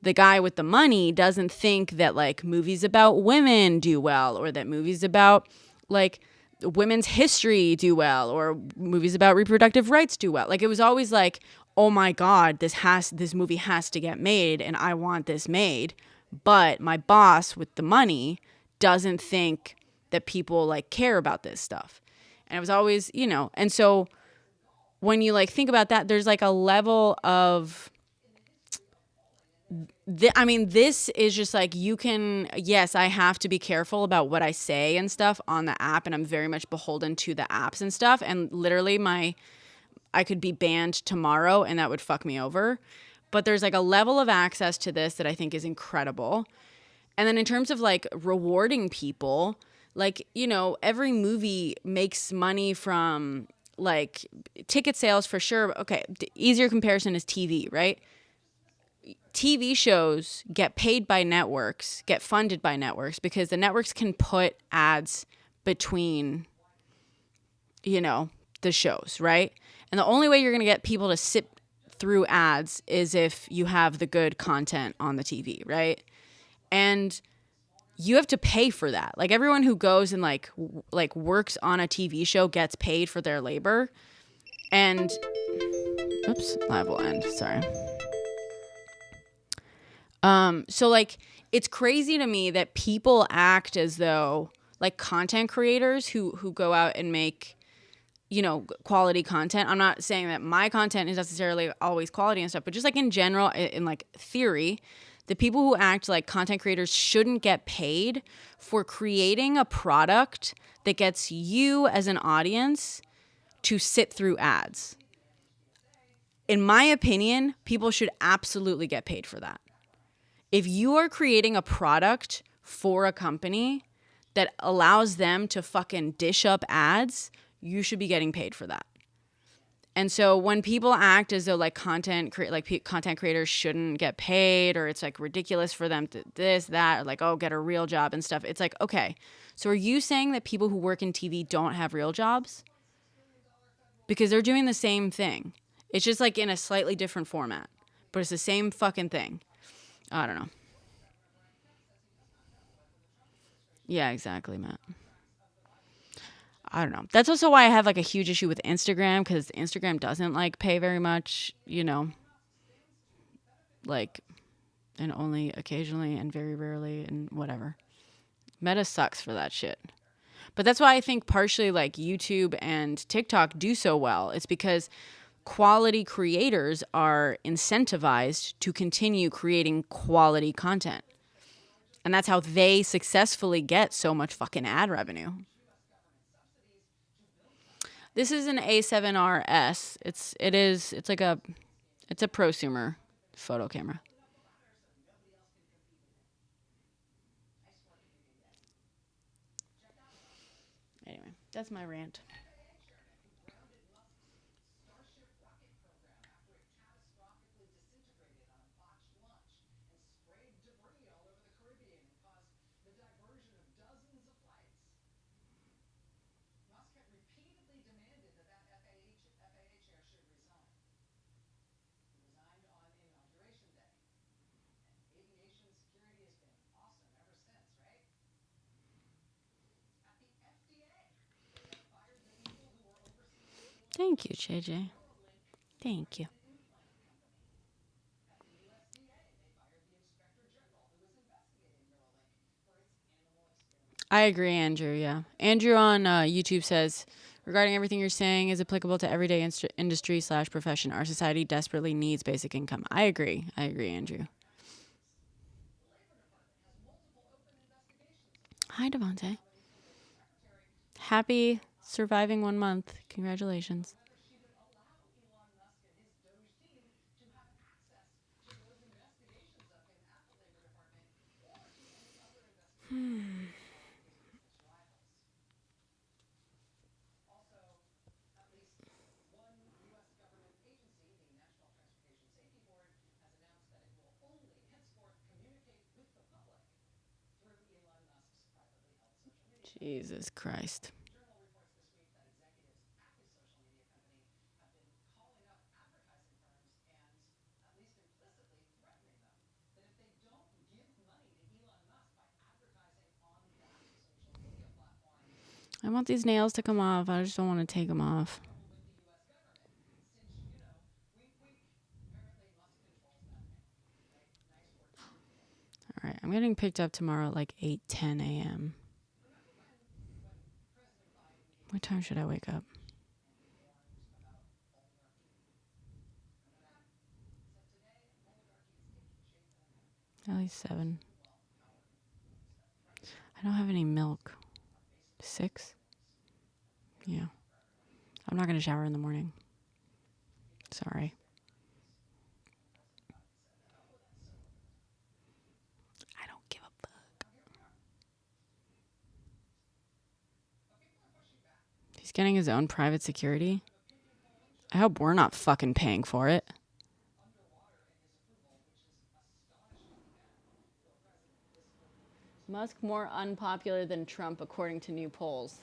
Speaker 1: the guy with the money doesn't think that like movies about women do well, or that movies about like women's history do well, or movies about reproductive rights do well. Like, it was always like, oh my God, this movie has to get made, and I want this made. But my boss with the money doesn't think that people like care about this stuff. And it was always, and so when you like think about that, there's like a level of this is just like, yes, I have to be careful about what I say and stuff on the app, and I'm very much beholden to the apps and stuff. And literally I could be banned tomorrow and that would fuck me over. But there's like a level of access to this that I think is incredible. And then in terms of like rewarding people, like, every movie makes money from like ticket sales for sure. Okay, the easier comparison is TV, right? TV shows get paid by networks, get funded by networks, because the networks can put ads between, the shows, right? And the only way you're going to get people to sit through ads is if you have the good content on the TV, right? And you have to pay for that. Like, everyone who goes and like works on a TV show gets paid for their labor. And oops, live will end. Sorry. So like, it's crazy to me that people act as though like content creators who go out and make, quality content. I'm not saying that my content is necessarily always quality and stuff, but just like in general, in like theory, the people who act like content creators shouldn't get paid for creating a product that gets you as an audience to sit through ads. In my opinion, people should absolutely get paid for that. If you are creating a product for a company that allows them to fucking dish up ads, you should be getting paid for that. And so when people act as though like content creators shouldn't get paid, or it's like ridiculous for them to this, that, or like, oh, get a real job and stuff. It's like, okay, so are you saying that people who work in TV don't have real jobs? Because they're doing the same thing. It's just like in a slightly different format, but it's the same fucking thing. I don't know. Yeah, exactly, Matt. I don't know. That's also why I have like a huge issue with Instagram, because Instagram doesn't like pay very much, like, and only occasionally and very rarely and whatever. Meta sucks for that shit. But that's why I think partially like YouTube and TikTok do so well. It's because quality creators are incentivized to continue creating quality content. And that's how they successfully get so much fucking ad revenue. This is an A7RS. It's a prosumer photo camera. Anyway, that's my rant. Thank you, JJ. Thank you. I agree, Andrew. Yeah. Andrew on YouTube says, regarding everything you're saying is applicable to everyday industry/profession. Our society desperately needs basic income. I agree. I agree, Andrew. Hi, Devontae. Happy surviving 1 month. Congratulations. Jesus Christ. I want these nails to come off. I just don't want to take them off. All right. I'm getting picked up tomorrow at like 8:10 a.m. What time should I wake up? At least 7. I don't have any milk. 6? Yeah. I'm not going to shower in the morning. Sorry. I don't give a fuck. He's getting his own private security. I hope we're not fucking paying for it. Musk more unpopular than Trump, according to new polls.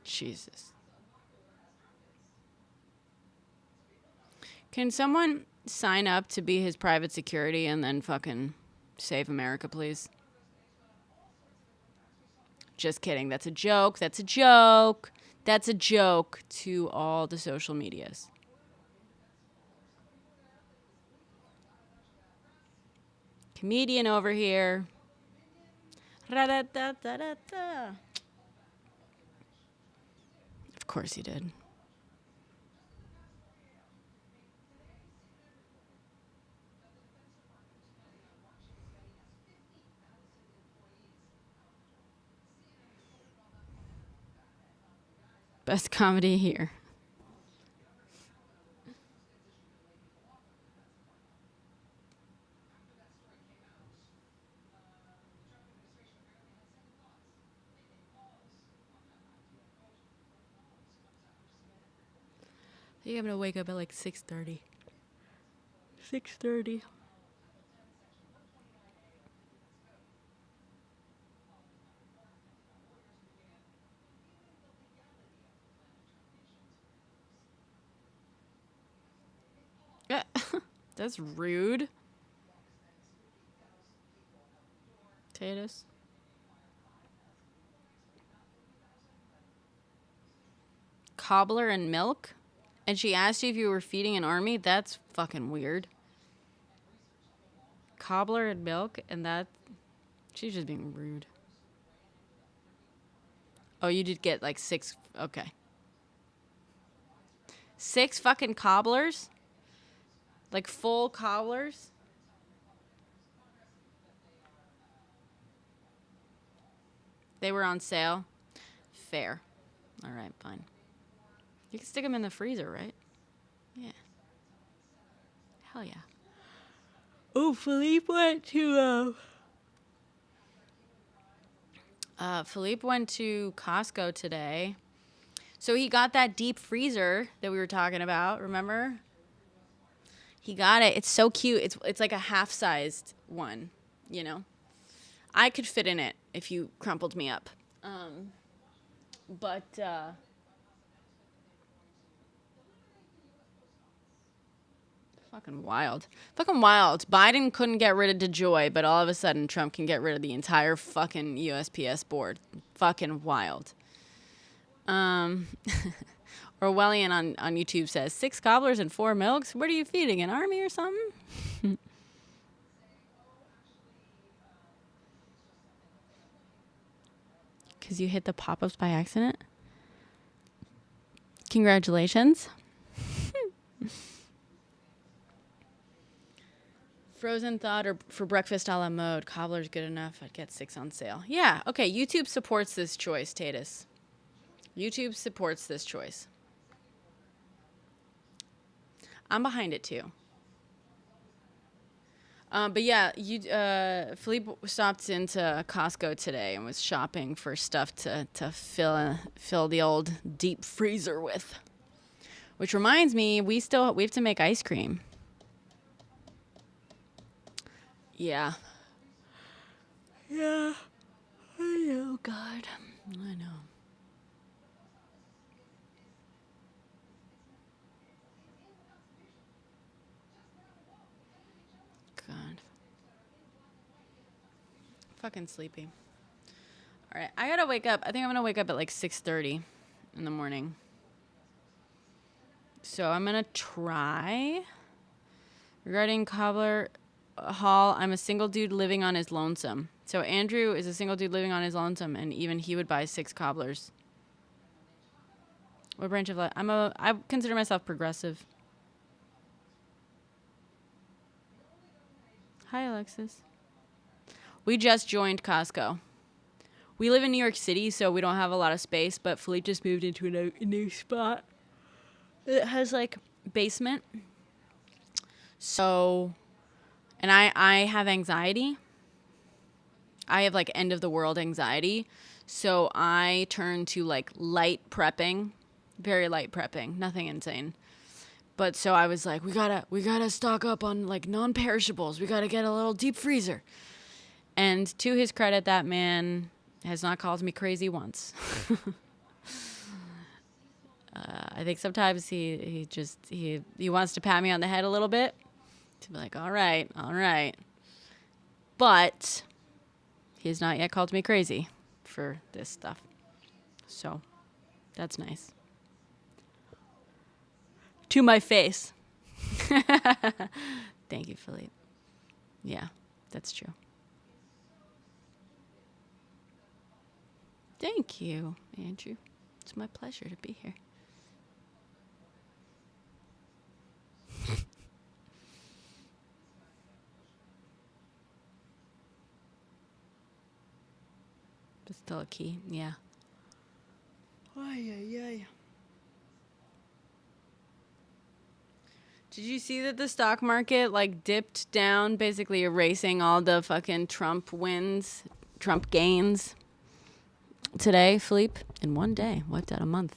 Speaker 1: Jesus. Can someone sign up to be his private security and then fucking save America, please? Just kidding. That's a joke. That's a joke. That's a joke to all the social medias. Comedian over here. Ra-da-da-da-da-da. Of course he did. Best comedy here. I think I'm gonna wake up at like 6:30. 6:30. That's rude. Tatus. Cobbler and milk? And she asked you if you were feeding an army? That's fucking weird. Cobbler and milk, and that... She's just being rude. Oh, you did get like 6... Okay. 6 fucking cobblers? Like full cobblers? They were on sale? Fair. All right, fine. You can stick them in the freezer, right? Yeah. Hell yeah. Oh, Philippe went to Costco today. So he got that deep freezer that we were talking about, remember? He got it. It's so cute. It's like a half-sized one, you know. I could fit in it if you crumpled me up. Fucking wild. Fucking wild. Biden couldn't get rid of DeJoy, but all of a sudden Trump can get rid of the entire fucking USPS board. Fucking wild. Orwellian on YouTube says, 6 cobblers and 4 milks? What are you feeding, an army or something? Because you hit the pop-ups by accident? Congratulations. Frozen thought or for breakfast a la mode. Cobbler's good enough. I'd get 6 on sale. Yeah, okay. YouTube supports this choice, Tatus. YouTube supports this choice. I'm behind it too. But yeah, Philippe stopped into Costco today and was shopping for stuff to fill the old deep freezer with. Which reminds me, we have to make ice cream. Yeah. Yeah. I know, God. I know. God. Fucking sleepy. All right, I gotta wake up. I think I'm gonna wake up at like 6:30 in the morning. So I'm gonna try. Regarding Cobbler Hall, I'm a single dude living on his lonesome. So Andrew is a single dude living on his lonesome, and even he would buy 6 cobblers. What branch of life? I consider myself progressive. Hi, Alexis. We just joined Costco. We live in New York City, so we don't have a lot of space, but Philippe just moved into a new spot. It has, like, basement. So, and I have anxiety. I have, like, end-of-the-world anxiety. So I turn to, like, light prepping. Very light prepping. Nothing insane. But so I was like, we gotta stock up on like non-perishables. We gotta get a little deep freezer. And to his credit, that man has not called me crazy once. I think sometimes he wants to pat me on the head a little bit to be like, all right. But he has not yet called me crazy for this stuff. So that's nice. To my face. Thank you, Philippe. Yeah, that's true. Thank you, Andrew. It's my pleasure to be here. But still a key, yeah. Ay. Did you see that the stock market like dipped down, basically erasing all the fucking Trump gains today, Philippe? In one day, wiped out a month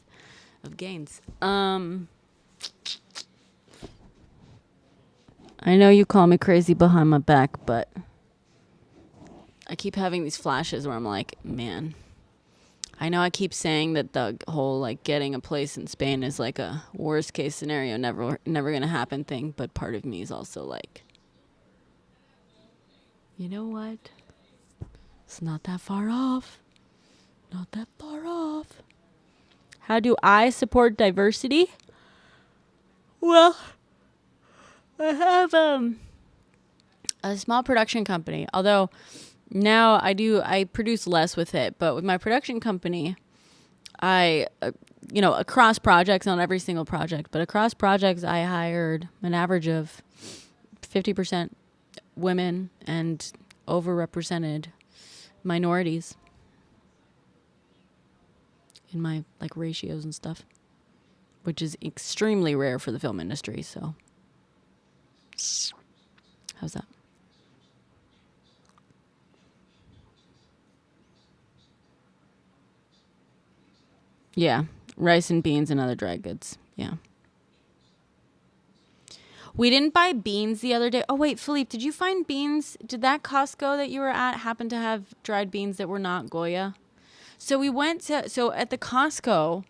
Speaker 1: of gains. I know you call me crazy behind my back, but I keep having these flashes where I'm like, man, I know I keep saying that the whole like getting a place in Spain is like a worst case scenario, never gonna happen thing, but part of me is also like, you know what? It's not that far off. Not that far off. How do I support diversity? Well, I have a small production company. Although now I produce less with it, but with my production company, I across projects, not every single project, but across projects I hired an average of 50% women and overrepresented minorities in my like ratios and stuff, which is extremely rare for the film industry. So how's that? Yeah, rice and beans and other dry goods. Yeah. We didn't buy beans the other day. Oh, wait, Philippe, did you find beans? Did that Costco that you were at happen to have dried beans that were not Goya? So at the Costco,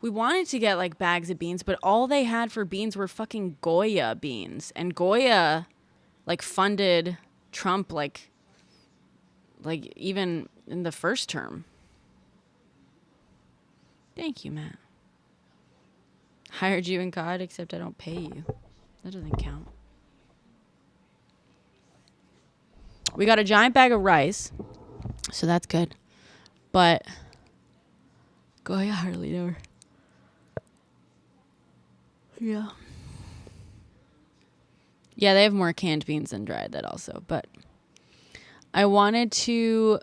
Speaker 1: we wanted to get like bags of beans, but all they had for beans were fucking Goya beans. And Goya like funded Trump like even in the first term. Thank you, Matt. Hired you in God, except I don't pay you. That doesn't count. We got a giant bag of rice, so that's good. But Goya hardly ever. Yeah. Yeah, they have more canned beans than dried, that also. But I wanted to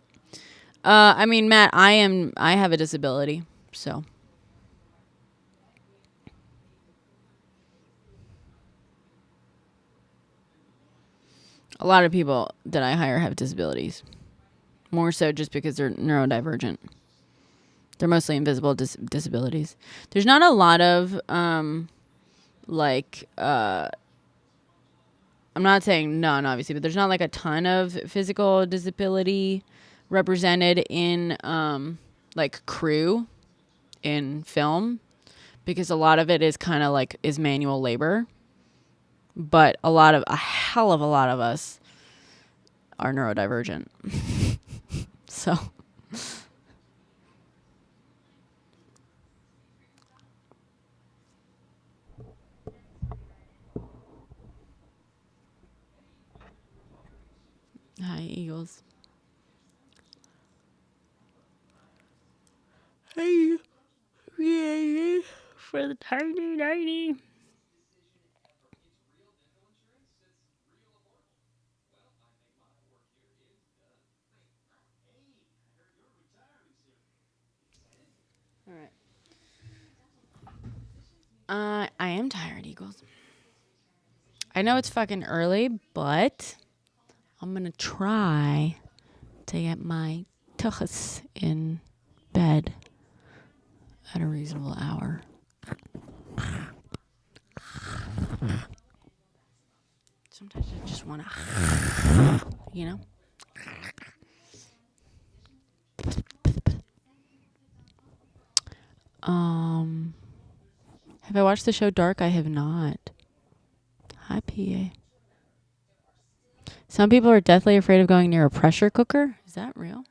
Speaker 1: Matt, I have a disability, so a lot of people that I hire have disabilities. More so just because they're neurodivergent. They're mostly invisible disabilities. There's not a lot of I'm not saying none, obviously, but there's not like a ton of physical disability represented in like crew in film, because a lot of it is kind of like is manual labor. But a hell of a lot of us are neurodivergent. So hi, Eagles. Hey, yay, for the tiny. All right. I am tired, Eagles. I know it's fucking early, but I'm gonna try to get my tuchus in bed at a reasonable hour. Sometimes I just want to, you know? Have I watched the show Dark? I have not. Hi, PA. Some people are deathly afraid of going near a pressure cooker. Is that real?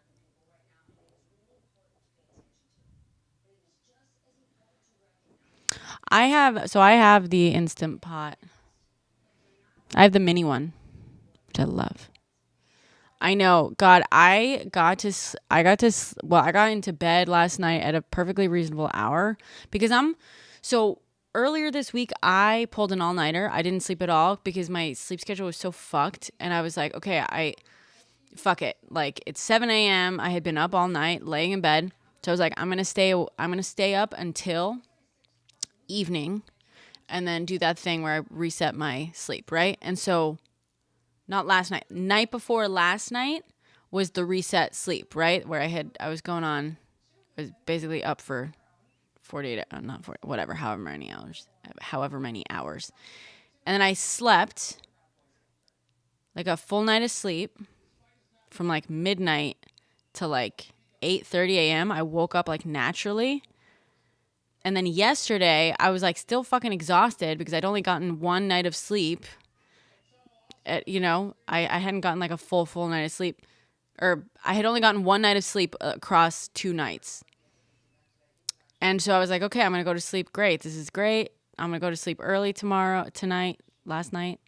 Speaker 1: I have the Instant Pot. I have the mini one, which I love. I know. God, I got into bed last night at a perfectly reasonable hour because earlier this week I pulled an all-nighter. I didn't sleep at all because my sleep schedule was so fucked, and I was like, okay, fuck it. Like, it's 7 a.m. I had been up all night laying in bed. So I was like, I'm going to stay up until evening and then do that thing where I reset my sleep, right? And so not last night. Night before last night was the reset sleep, right? Where I was basically up for 48, not 40, whatever, however many hours. And then I slept like a full night of sleep from like midnight to like 8:30 a.m. I woke up like naturally. And then yesterday, I was like still fucking exhausted because I'd only gotten one night of sleep. I hadn't gotten like a full night of sleep. Or I had only gotten one night of sleep across 2 nights. And so I was like, okay, I'm going to go to sleep. Great. This is great. I'm going to go to sleep early last night.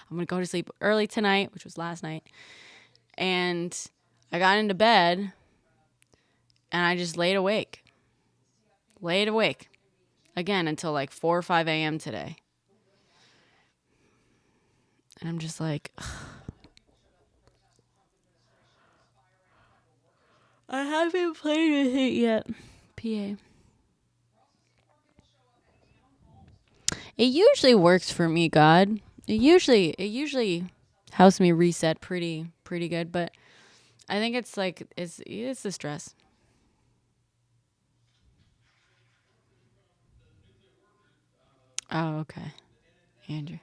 Speaker 1: I'm going to go to sleep early tonight, which was last night. And I got into bed and I just laid awake. Again until like 4 or 5 a.m. today. And I'm just like, ugh. I haven't played with it yet. PA. It usually works for me, God. It usually helps me reset pretty good, but I think it's like it's the stress. Oh, okay. Andrew.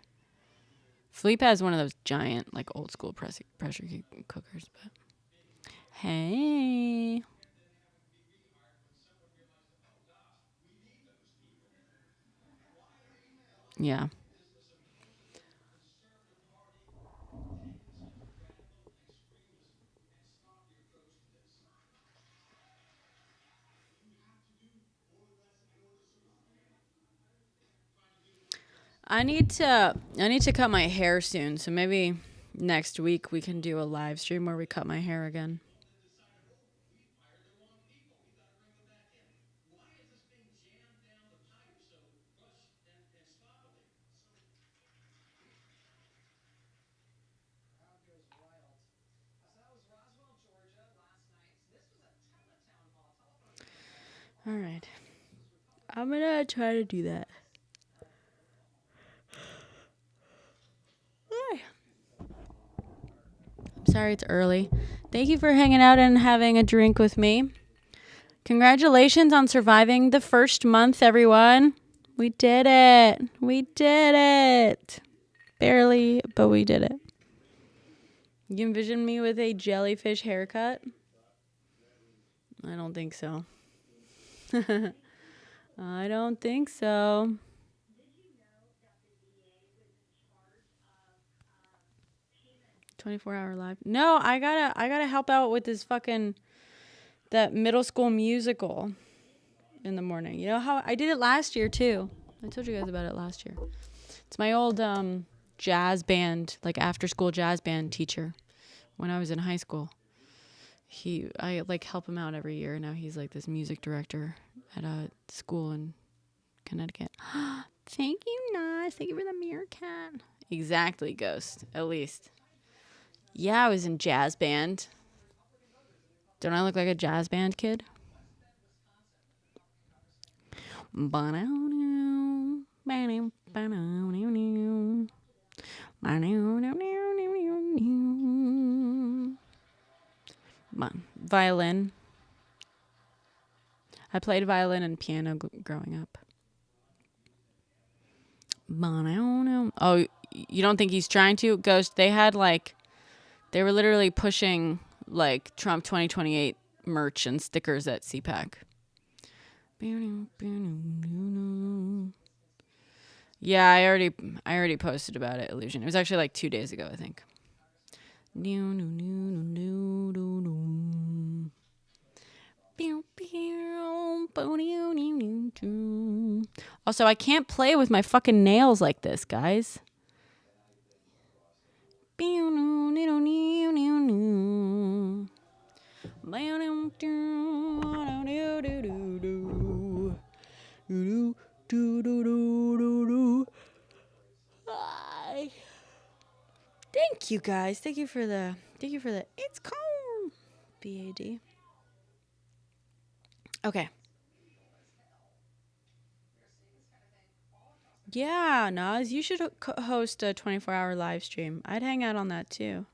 Speaker 1: Philippe has one of those giant, like old school pressure cookers, but hey. Yeah. I need to cut my hair soon, so maybe next week we can do a live stream where we cut my hair again. All right. I'm going to try to do that. I'm sorry it's early. Thank you for hanging out and having a drink with me. Congratulations on surviving the first month, everyone. We did it. Barely, but we did it. You envision me with a jellyfish haircut? I don't think so. I don't think so. "24-hour live." No, I gotta help out with this that middle school musical in the morning. You know how I did it last year too. I told you guys about it last year. It's my old jazz band, like after school jazz band teacher when I was in high school. I like help him out every year. Now he's like this music director at a school in Connecticut. Thank you, Nas. Thank you for the meerkat. Exactly, Ghost. At least. Yeah, I was in jazz band. Don't I look like a jazz band kid? Violin. I played violin and piano growing up. Oh, you don't think he's trying to? Ghost, they were literally pushing like Trump 2028 merch and stickers at CPAC. Yeah, I already posted about it, Illusion. It was actually like 2 days ago, I think. Also, I can't play with my fucking nails like this, guys. Thank you guys. Thank you for the it's calm BAD. Okay. Yeah, Nas, you should host a 24-hour live stream. I'd hang out on that too.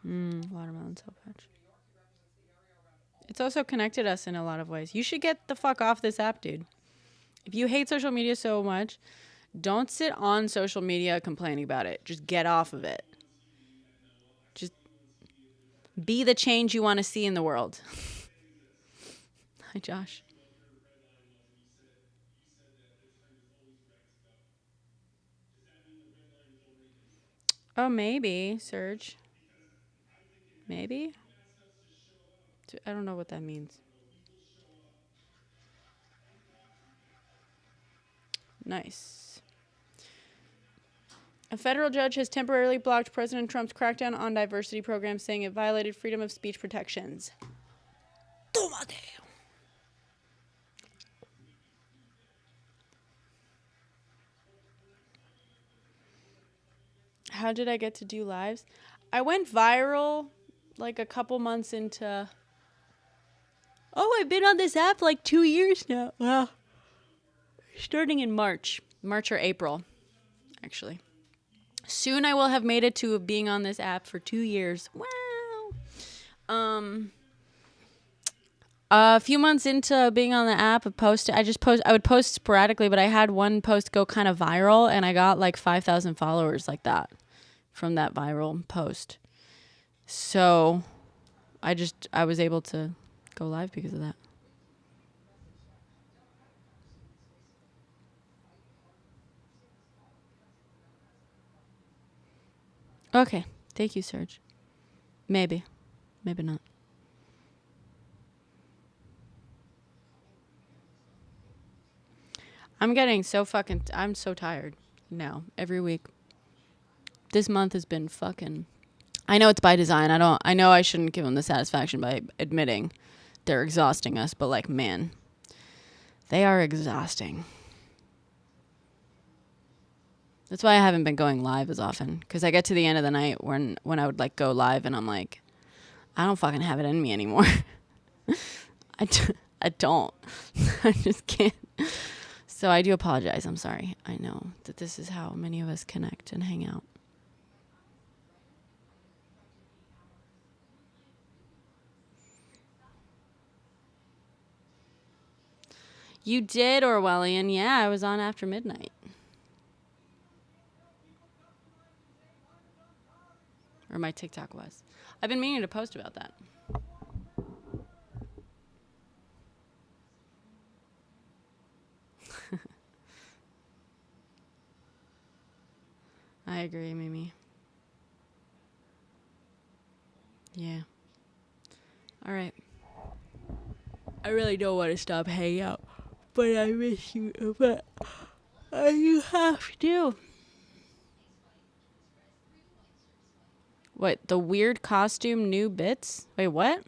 Speaker 1: Watermelon soul patch. It's also connected us in a lot of ways. You should get the fuck off this app, dude. If you hate social media so much, don't sit on social media complaining about it. Just get off of it. Just be the change you want to see in the world. Hi, Josh. Oh, maybe, Serge. Maybe? I don't know what that means. Nice. A federal judge has temporarily blocked President Trump's crackdown on diversity programs, saying it violated freedom of speech protections. Tómate. How did I get to do lives? I went viral like a couple months into... Oh, I've been on this app like 2 years now. Well, starting in March or April, actually. Soon I will have made it to being on this app for 2 years. Wow. A few months into being on the app, I would post sporadically, but I had one post go kind of viral, and I got like 5,000 followers like that from that viral post. So I was able to go live because of that. Okay. Thank you, Serge. Maybe. Maybe not. I'm so tired now every week. This month has been fucking... I know it's by design. I know I shouldn't give them the satisfaction by admitting they're exhausting us, but like, man, they are exhausting. That's why I haven't been going live as often, because I get to the end of the night when I would like go live and I'm like, I don't fucking have it in me anymore. I don't. I just can't. So I do apologize. I'm sorry. I know that this is how many of us connect and hang out. You did, Orwellian. Yeah, I was on after midnight. Or my TikTok was. I've been meaning to post about that. I agree, Mimi. Yeah. All right. I really don't want to stop hanging out, but I miss you. But you have to. What? The weird costume new bits? Wait, what?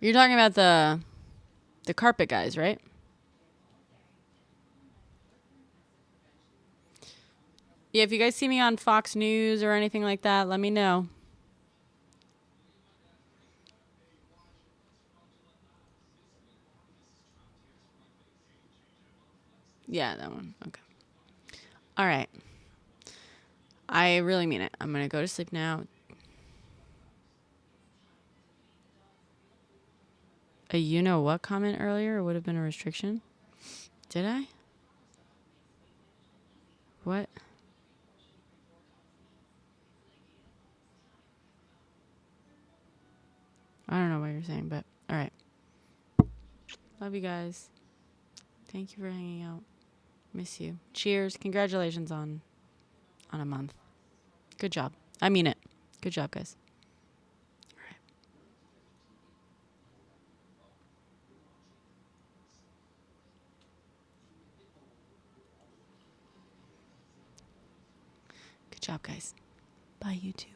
Speaker 1: You're talking about the carpet guys, right? Yeah, if you guys see me on Fox News or anything like that, let me know. Yeah, that one. Okay. All right. I really mean it. I'm going to go to sleep now. A you-know-what comment earlier would have been a restriction? Did I? What? I don't know what you're saying, but all right. Love you guys. Thank you for hanging out. Miss you. Cheers. Congratulations on a month. Good job. I mean it. Good job, guys. All right. Good job, guys. Bye, you too.